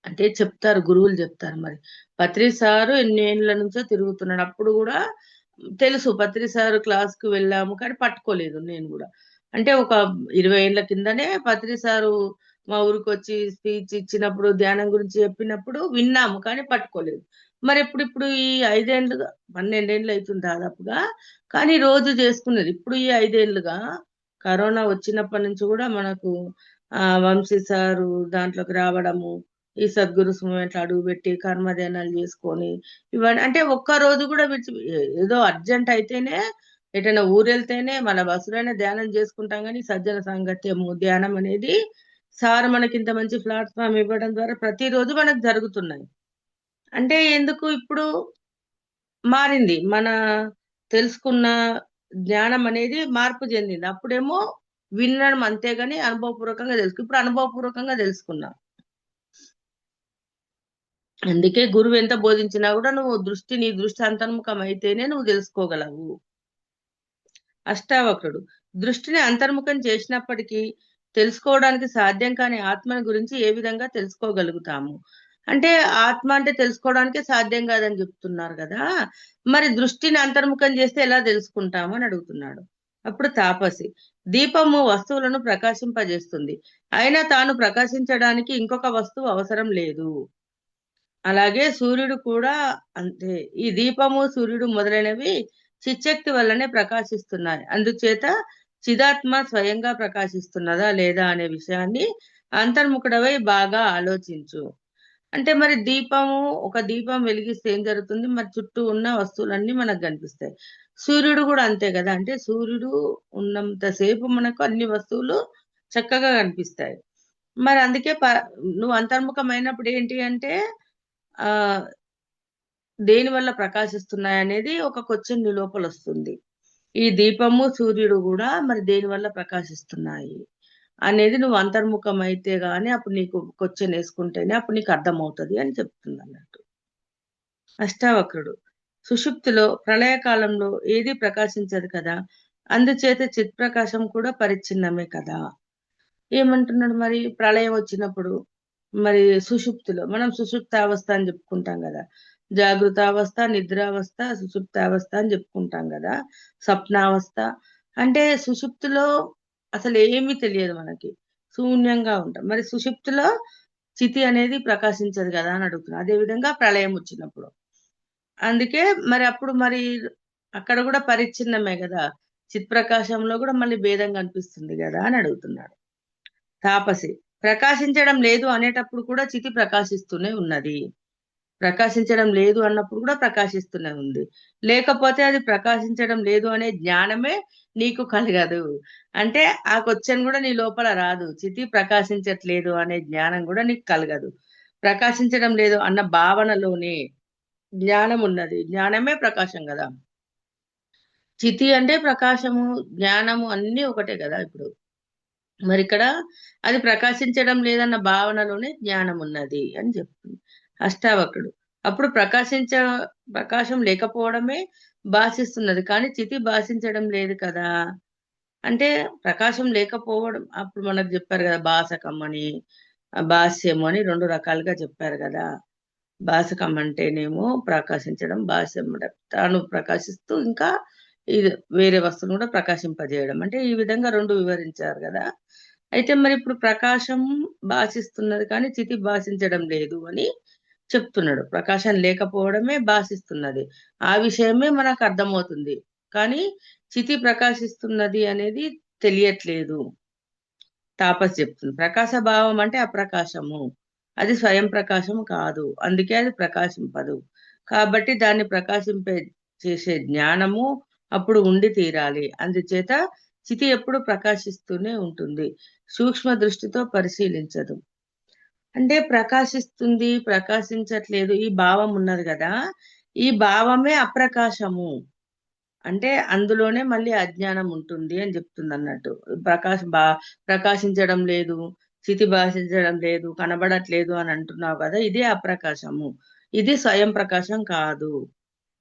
అంటే చెప్తారు, గురువులు చెప్తారు. మరి పత్రి సారు ఎన్ని ఏళ్ళ నుంచో తిరుగుతున్నాడు. అప్పుడు కూడా తెలుసు, పత్రి సారు క్లాస్ కు వెళ్ళాము కానీ పట్టుకోలేదు నేను కూడా. అంటే ఒక 20 ఏళ్ల కిందనే పత్రి సారు మా ఊరికి వచ్చి స్పీచ్ ఇచ్చినప్పుడు, ధ్యానం గురించి చెప్పినప్పుడు విన్నాము కానీ పట్టుకోలేదు. మరి ఇప్పుడు ఈ 5 ఏళ్ళుగా, 12 ఏళ్ళు అవుతుంది దాదాపుగా, కానీ రోజు చేసుకునేది. ఇప్పుడు ఈ 5 ఏళ్ళుగా కరోనా వచ్చినప్పటి నుంచి కూడా మనకు వంశీ సారు దాంట్లోకి రావడము, ఈ సద్గురు మూమెంట్లో అడుగుపెట్టి కర్మధ్యానాలు చేసుకొని ఇవన్నీ, అంటే ఒక్క రోజు కూడా ఏదో అర్జెంట్ అయితేనే ఎటైనా ఊరెళ్తేనే మన బస్సులోనే ధ్యానం చేసుకుంటాం. కానీ సజ్జన సాంగత్యము, ధ్యానం అనేది సార్ మనకి ఇంత మంచి ప్లాట్ఫామ్ ఇవ్వడం ద్వారా ప్రతిరోజు మనకు జరుగుతున్నాయి. అంటే ఎందుకు ఇప్పుడు మారింది, మన తెలుసుకున్న జ్ఞానం అనేది మార్పు చెందింది. అప్పుడేమో వినడం అంతేగాని అనుభవపూర్వకంగా ఇప్పుడు అనుభవపూర్వకంగా తెలుసుకున్నాం. అందుకే గురువు ఎంత బోధించినా కూడా నీ దృష్టి అంతర్ముఖం అయితేనే నువ్వు తెలుసుకోగలవు. అష్టావక్రుడు దృష్టిని అంతర్ముఖం చేసినప్పటికీ తెలుసుకోవడానికి సాధ్యం కాని ఆత్మని గురించి ఏ విధంగా తెలుసుకోగలుగుతాము? అంటే ఆత్మ అంటే తెలుసుకోవడానికి సాధ్యం కాదని చెప్తున్నారు కదా, మరి దృష్టిని అంతర్ముఖం చేస్తే ఎలా తెలుసుకుంటాము అని అడుగుతున్నాడు. అప్పుడు తాపసి, దీపము వస్తువులను ప్రకాశింపజేస్తుంది, అయినా తాను ప్రకాశించడానికి ఇంకొక వస్తువు అవసరం లేదు. అలాగే సూర్యుడు కూడా అంతే. ఈ దీపము, సూర్యుడు మొదలైనవి చిచ్చక్తి వల్లనే ప్రకాశిస్తున్నాయి. అందుచేత చిదాత్మ స్వయంగా ప్రకాశిస్తున్నదా లేదా అనే విషయాన్ని అంతర్ముఖుడవై బాగా ఆలోచించు. అంటే మరి ఒక దీపం వెలిగిస్తే ఏం జరుగుతుంది? మరి చుట్టూ ఉన్న వస్తువులన్నీ మనకు కనిపిస్తాయి. సూర్యుడు కూడా అంతే కదా! అంటే సూర్యుడు ఉన్నంత సేపు మనకు అన్ని వస్తువులు చక్కగా కనిపిస్తాయి. మరి అందుకే నువ్వు అంతర్ముఖమైనప్పుడు ఏంటి అంటే ఆహ్, దేని వల్ల ప్రకాశిస్తున్నాయనేది ఒక క్వెషన్ నీ లోపలొస్తుంది. ఈ దీపము, సూర్యుడు గూడా మరి దేని వల్ల ప్రకాశిస్తున్నాయి అనేది నువ్వు అంతర్ముఖమైతే గాని అప్పుడు నీకు క్వెషన్ యేసుకుంటేనే అప్పుడు నీకు అర్థమవుతది అని చెప్తుందన్నట్టు. అష్టావక్రుడు సుషుప్తిలో ప్రళయకాలంలో ఏది ప్రకాశించదు కదా! అందుచేత చిత్ప్రకాశం కూడా పరిచ్ఛిన్నమే కదా! ఏమంటున్నాడు మరి ప్రళయం వచ్చినప్పుడు మరి సుషుప్తిలో మనం సుషుప్తావస్థ అని చెప్పుకుంటాం కదా! జాగృతావస్థ, నిద్రావస్థ, సుషుప్తావస్థ అని చెప్పుకుంటాం కదా! స్వప్నావస్థ. అంటే సుషుప్తిలో అసలేమీ తెలియదు మనకి. శూన్యంగా ఉంటాం. మరి సుషుప్తిలో చితి అనేది ప్రకాశించదు కదా అని అడుగుతున్నా. అదే విధంగా ప్రళయం వచ్చినప్పుడు. అందుకే మరి అప్పుడు మరి అక్కడ కూడా పరిచ్ఛిన్నమే గదా! చిత్ప్రకాశంలో కూడా మళ్ళీ భేదం కనిపిస్తుంది గదా అని అడుగుతున్నాడు. తాపసి ప్రకాశించడం లేదు అనేటప్పుడు కూడా చితి ప్రకాశిస్తూనే ఉన్నది. ప్రకాశించడం లేదు అన్నప్పుడు కూడా ప్రకాశిస్తూనే ఉంది. లేకపోతే అది ప్రకాశించడం లేదు అనే జ్ఞానమే నీకు కలగదు. అంటే ఆ క్వెషన్ కూడా నీ లోపల రాదు. చితి ప్రకాశించట్లేదు అనే జ్ఞానం కూడా నీకు కలగదు. ప్రకాశించడం లేదు అన్న భావనలోనే జ్ఞానం ఉన్నది. జ్ఞానమే ప్రకాశం గదా! చితి అంటే ప్రకాశము, జ్ఞానము అన్నీ ఒకటే గదా! ఇప్పుడు. మరిక్కడ అది ప్రకాశించడం లేదన్న భావనలోనే జ్ఞానం ఉన్నది అని చెప్తుంది. అష్టావక్రుడు. అప్పుడు ప్రకాశం లేకపోవడమే భాషిస్తున్నది. కానీ చితి భాషించడం లేదు కదా! అంటే ప్రకాశం లేకపోవడం అప్పుడు మనకు చెప్పారు గదా! భాసకం అని, భాష్యం అని 2 రకాలుగా చెప్పారు గదా! భాసకం అంటేనేమో ప్రకాశించడం, భాష్యం అంటే తాను ప్రకాశిస్తూ ఇంకా ఇది వేరే వస్తువును కూడా ప్రకాశింపజేయడం. అంటే ఈ విధంగా 2 వివరించారు గదా! అయితే మరి ఇప్పుడు ప్రకాశం భాషిస్తున్నది కానీ చితి భాషించడం లేదు అని చెప్తున్నాడు. ప్రకాశం లేకపోవడమే భాషిస్తున్నది. ఆ విషయమే మనకు అర్థమవుతుంది. కానీ చితి ప్రకాశిస్తున్నది అనేది తెలియట్లేదు. తాపసి చెప్తుంది. ప్రకాశ భావం అంటే అప్రకాశము. అది స్వయం ప్రకాశం కాదు. అందుకే అది ప్రకాశింపదు. కాబట్టి దాన్ని చేసే జ్ఞానము అప్పుడు ఉండి తీరాలి. అందుచేత చితి ఎప్పుడు ప్రకాశిస్తూనే ఉంటుంది. సూక్ష్మ దృష్టితో పరిశీలించదు. అంటే ప్రకాశిస్తుంది, ప్రకాశించట్లేదు ఈ భావం ఉన్నది గదా! ఈ భావమే అప్రకాశము. అంటే అందులోనే మళ్ళీ అజ్ఞానం ఉంటుంది అని చెప్తుందన్నట్టు. ప్రకాశ్ బా ప్రకాశించడం లేదు, చితి భాషించడం లేదు, కనబడట్లేదు అని అంటున్నావు కదా! ఇదే అప్రకాశము. ఇది స్వయం ప్రకాశం కాదు.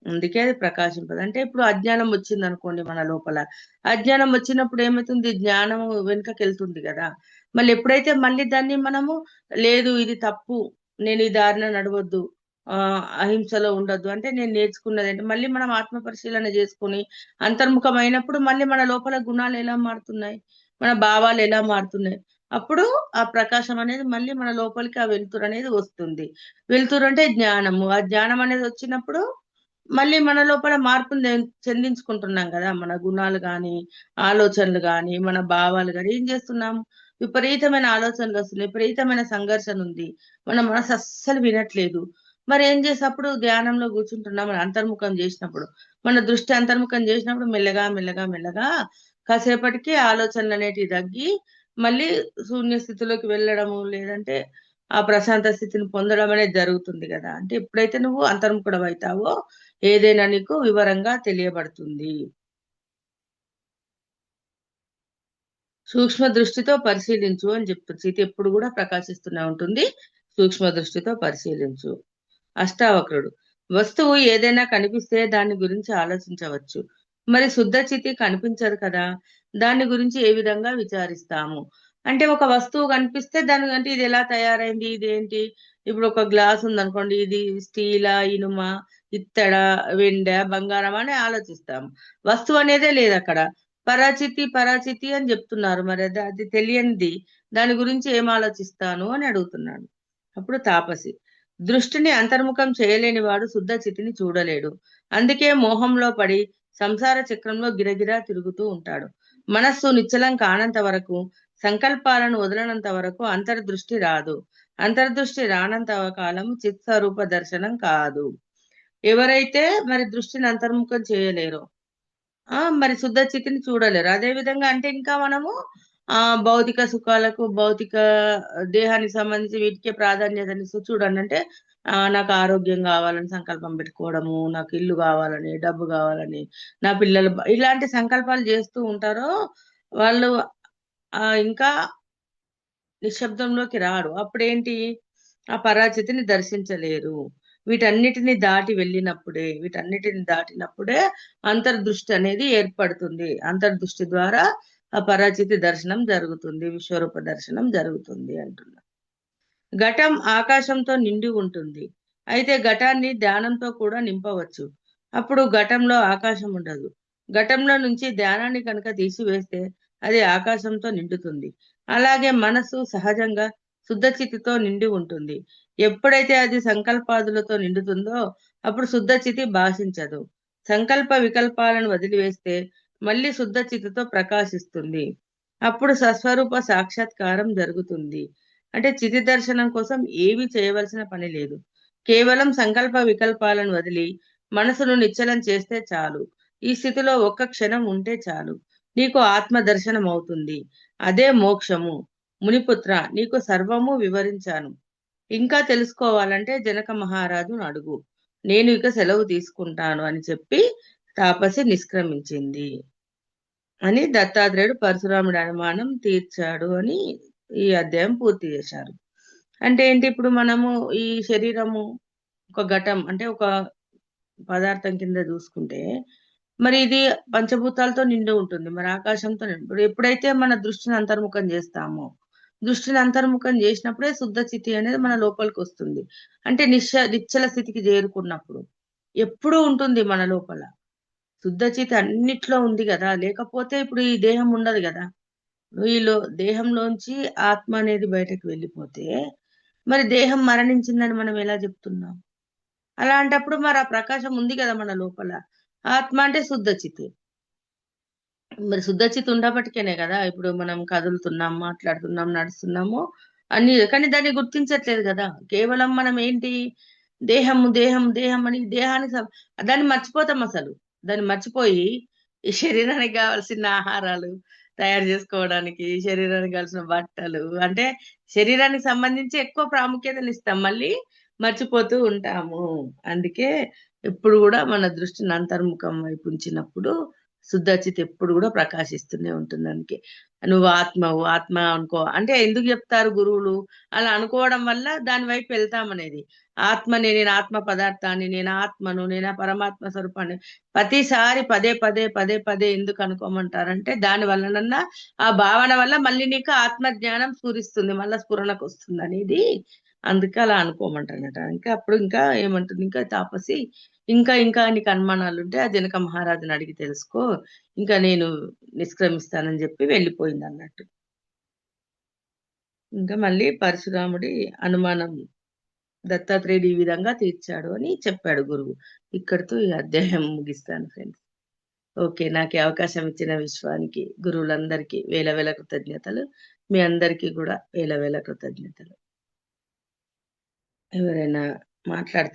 అందుకే అది ప్రకాశింపదు. అంటే ఇప్పుడు అజ్ఞానం వచ్చిందనుకోండి మన లోపల. అజ్ఞానం వచ్చినప్పుడు ఏమైతుంది? జ్ఞానం వెనుకకెళ్తుంది గదా! మళ్ళీ ఎప్పుడైతే మళ్ళీ దాన్ని మనము లేదు ఇది తప్పు. నేను ఈ దారిన నడవొద్దు. అహింసలో ఉండొద్దు. అంటే నేను నేర్చుకున్నదేంటి మళ్ళీ మనం ఆత్మ పరిశీలన చేసుకొని అంతర్ముఖమైనప్పుడు మళ్ళీ మన లోపల గుణాలు ఎలా మారుతున్నాయి? మన భావాలు ఎలా మారుతున్నాయి? అప్పుడు ఆ ప్రకాశం అనేది మళ్ళీ మన లోపలికి ఆ వెలుతురనేది వస్తుంది. వెలుతురంటే జ్ఞానము. ఆ జ్ఞానం అనేది వచ్చినప్పుడు మళ్ళీ మన లోపల మార్పుని చెందించుకుంటున్నాం గదా! మన గుణాలు గాని, ఆలోచనలు గాని, మన భావాలు గాని ఏం చేస్తున్నాము? విపరీతమైన ఆలోచనలొస్తున్నాయి. విపరీతమైన సంఘర్షణుంది. మన మనసు అస్సలు వినట్లేదు. మరేం అప్పుడు ధ్యానంలో కూర్చుంటున్నాం. మన అంతర్ముఖం జేసినప్పుడు. మన దృష్టి అంతర్ముఖం జేసినప్పుడు మెల్లగా, మెల్లగా, మెల్లగా కాసేపటికి ఆలోచనలనేటివి తగ్గి, మళ్ళీ శూన్య స్థితిలోకి వెళ్ళడము, లేదంటే ఆ ప్రశాంత స్థితిని పొందడం అనేది జరుగుతుంది గదా! అంటే ఎప్పుడైతే నువ్వు అంతర్ముఖుడవైతావో ఏదైనా నీకు వివరంగా తెలియబడుతుంది. సూక్ష్మ దృష్టితో పరిశీలించు అని చెప్తుంది. సీత ఎప్పుడు గూడా ప్రకాశిస్తూనే ఉంటుంది. సూక్ష్మ దృష్టితో పరిశీలించు. అష్టావక్రుడు. వస్తువు ఏదైనా కనిపిస్తే దాని గురించి ఆలోచించవచ్చు. మరి శుద్ధ చితి కనిపించదు కదా! దాని గురించి ఏ విధంగా విచారిస్తాము? అంటే ఒక వస్తువు కనిపిస్తే దాని అంటే ఇది ఎలా తయారైంది? ఇదేంటి? ఇప్పుడు ఒక గ్లాస్ ఉందనుకోండి. ఇది స్టీలా? ఇనుమా? ఇత్తడా? వెండా? బంగారమా? అని ఆలోచిస్తాము. వస్తువు అనేదే లేదక్కడ. పరాచితి, పరాచితి అని జెప్తున్నారు. మరి అది తెలియనిది. దాని గురించి ఏం ఆలోచిస్తాను అని అడుగుతున్నాడు. అప్పుడు తాపసి. దృష్టిని అంతర్ముఖం చేయలేని వాడు శుద్ధ చితిని చూడలేడు. అందుకే మోహంలో పడి సంసార చక్రంలో గిరగిరా తిరుగుతూ ఉంటాడు. మనస్సు నిశ్చలం కానంత వరకు సంకల్పాలను వదలనంత వరకు అంతర్దృష్టి రాదు. అంతర్దృష్టి రానంత కాలం చిత్స్వరూప దర్శనం కాదు. ఎవరైతే మరి దృష్టిని అంతర్ముఖం చేయలేరో మరి శుద్ధ చితిని చూడలేరు. అదే విధంగా అంటే ఇంకా మనము భౌతిక సుఖాలకు, భౌతిక దేహానికి సంబంధించి వీటికే ప్రాధాన్యతనిస్తూ చూడండి. అంటే నాకు ఆరోగ్యం కావాలని సంకల్పం పెట్టుకోవడము, నాకు ఇల్లు కావాలని, డబ్బు కావాలని, నా పిల్లలు ఇలాంటి సంకల్పాలు చేస్తూ ఉంటారో వాళ్ళు ఇంకా నిశ్శబ్దంలోకి రారు. అప్పుడేంటి ఆ పరాచితిని దర్శించలేరు. వీటన్నిటిని దాటినప్పుడే అంతర్దృష్టి అనేది ఏర్పడుతుంది. అంతర్దృష్టి ద్వారా ఆ పరాచితి దర్శనం జరుగుతుంది, విశ్వరూప దర్శనం జరుగుతుంది అంటున్నా. ఘటం ఆకాశంతో నిండి ఉంటుంది. అయితే ఘటాన్ని ధ్యానంతో కూడా నింపవచ్చు. అప్పుడు ఘటంలో ఆకాశం ఉండదు. ఘటంలో నుంచి ధ్యానాన్ని కనుక తీసివేస్తే అది ఆకాశంతో నిండుతుంది. అలాగే మనసు సహజంగా శుద్ధచితితో నిండి ఉంటుంది. ఎప్పుడైతే అది సంకల్పాదులతో నిండుతుందో అప్పుడు శుద్ధచితి భాషించదు. సంకల్ప వికల్పాలను వదిలివేస్తే మళ్ళీ శుద్ధచితితో ప్రకాశిస్తుంది. అప్పుడు సస్వరూప సాక్షాత్కారం జరుగుతుంది. అంటే చితి దర్శనం కోసం ఏమీ చేయవలసిన పని లేదు. కేవలం సంకల్ప వికల్పాలను వదిలి మనసును నిశ్చలం చేస్తే చాలు. ఈ స్థితిలో ఒక్క క్షణం ఉంటే చాలు. నీకు ఆత్మ దర్శనం అవుతుంది. అదే మోక్షము. మునిపుత్ర, నీకు సర్వము వివరించాను. ఇంకా తెలుసుకోవాలంటే జనక మహారాజును అడుగు. నేను ఇక సెలవు తీసుకుంటాను అని చెప్పి తాపసి నిష్క్రమించింది అని దత్తాత్రేయుడు పరశురాముడి అనుమానం తీర్చాడు అని ఈ అధ్యాయం పూర్తి చేశారు. అంటే ఏంటి, ఇప్పుడు మనము ఈ శరీరము ఒక ఘటం అంటే ఒక పదార్థం కింద చూసుకుంటే మరి ఇది పంచభూతాలతో నిండి ఉంటుంది. మరి ఆకాశంతో ఇప్పుడు ఎప్పుడైతే మన దృష్టిని అంతర్ముఖం చేస్తామో, దృష్టిని అంతర్ముఖం చేసినప్పుడే శుద్ధ స్థితి అనేది మన లోపలికి వస్తుంది. అంటే నిశ్చల స్థితికి చేరుకున్నప్పుడు ఎప్పుడూ ఉంటుంది మన లోపల. శుద్ధ స్థితి అన్నిట్లో ఉంది కదా, లేకపోతే ఇప్పుడు ఈ దేహం ఉండదు కదా. వీళ్ళు దేహంలోంచి ఆత్మ అనేది బయటకు వెళ్ళిపోతే మరి దేహం మరణించిందని మనం ఎలా చెప్తున్నాం? అలాంటప్పుడు మరి ఆ ప్రకాశం ఉంది కదా మన లోపల. ఆత్మ అంటే శుద్ధ చితి. మరి శుద్ధ చితి ఉండబట్టికేనే కదా ఇప్పుడు మనం కదులుతున్నాం, మాట్లాడుతున్నాం, నడుస్తున్నాము అన్ని. కానీ దాన్ని గుర్తించట్లేదు కదా. కేవలం మనం ఏంటి, దేహం దేహం దేహం అని దేహానికి దాన్ని మర్చిపోతాం అసలు. దాన్ని మర్చిపోయి ఈ శరీరానికి కావాల్సిన ఆహారాలు తయారు చేసుకోవడానికి, శరీరానికి కావాల్సిన బట్టలు అంటే శరీరానికి సంబంధించి ఎక్కువ ప్రాముఖ్యతను ఇస్తాం, మళ్ళీ మర్చిపోతూ ఉంటాము. అందుకే ఎప్పుడు కూడా మన దృష్టిని అంతర్ముఖం వైపు ఉంచినప్పుడు శుద్ధచిత్ ఎప్పుడు కూడా ప్రకాశిస్తూనే ఉంటుంది. అందుకే నువ్వు ఆత్మవు ఆత్మ అనుకో అంటే ఎందుకు చెప్తారు గురువులు? అలా అనుకోవడం వల్ల దాని వైపు వెళ్తామనేది. ఆత్మని, నేను ఆత్మ పదార్థాన్ని, నేను ఆత్మను, నేను పరమాత్మ స్వరూపాన్ని ప్రతిసారి పదే పదే పదే పదే ఎందుకు అనుకోమంటారంటే దాని వల్లనన్నా ఆ భావన వల్ల మళ్ళీ నీకు ఆత్మ జ్ఞానం స్ఫురిస్తుంది, మళ్ళీ స్ఫురణకు వస్తుంది అనేది. అందుకే అలా అనుకోమంటారనట. ఇంకా అప్పుడు ఇంకా ఏమంటుంది, ఇంకా తాపసి ఇంకా ఇంకా నీకు అనుమానాలు ఉంటే ఆ జనక మహారాజుని అడిగి తెలుసుకో, ఇంకా నేను నిష్క్రమిస్తానని చెప్పి వెళ్ళిపోయింది అన్నట్టు. ఇంకా మళ్ళీ పరశురాముడి అనుమానం దత్తాత్రేయుడు ఈ విధంగా తీర్చాడు అని చెప్పాడు గురువు. ఇక్కడితో ఈ అధ్యాయం ముగిస్తాను ఫ్రెండ్స్. ఓకే, నాకు ఈ అవకాశం ఇచ్చిన విశ్వానికి, గురువులందరికీ వేల వేల కృతజ్ఞతలు. మీ అందరికీ కూడా వేల వేల కృతజ్ఞతలు. ఎవరైనా మాట్లాడతారు?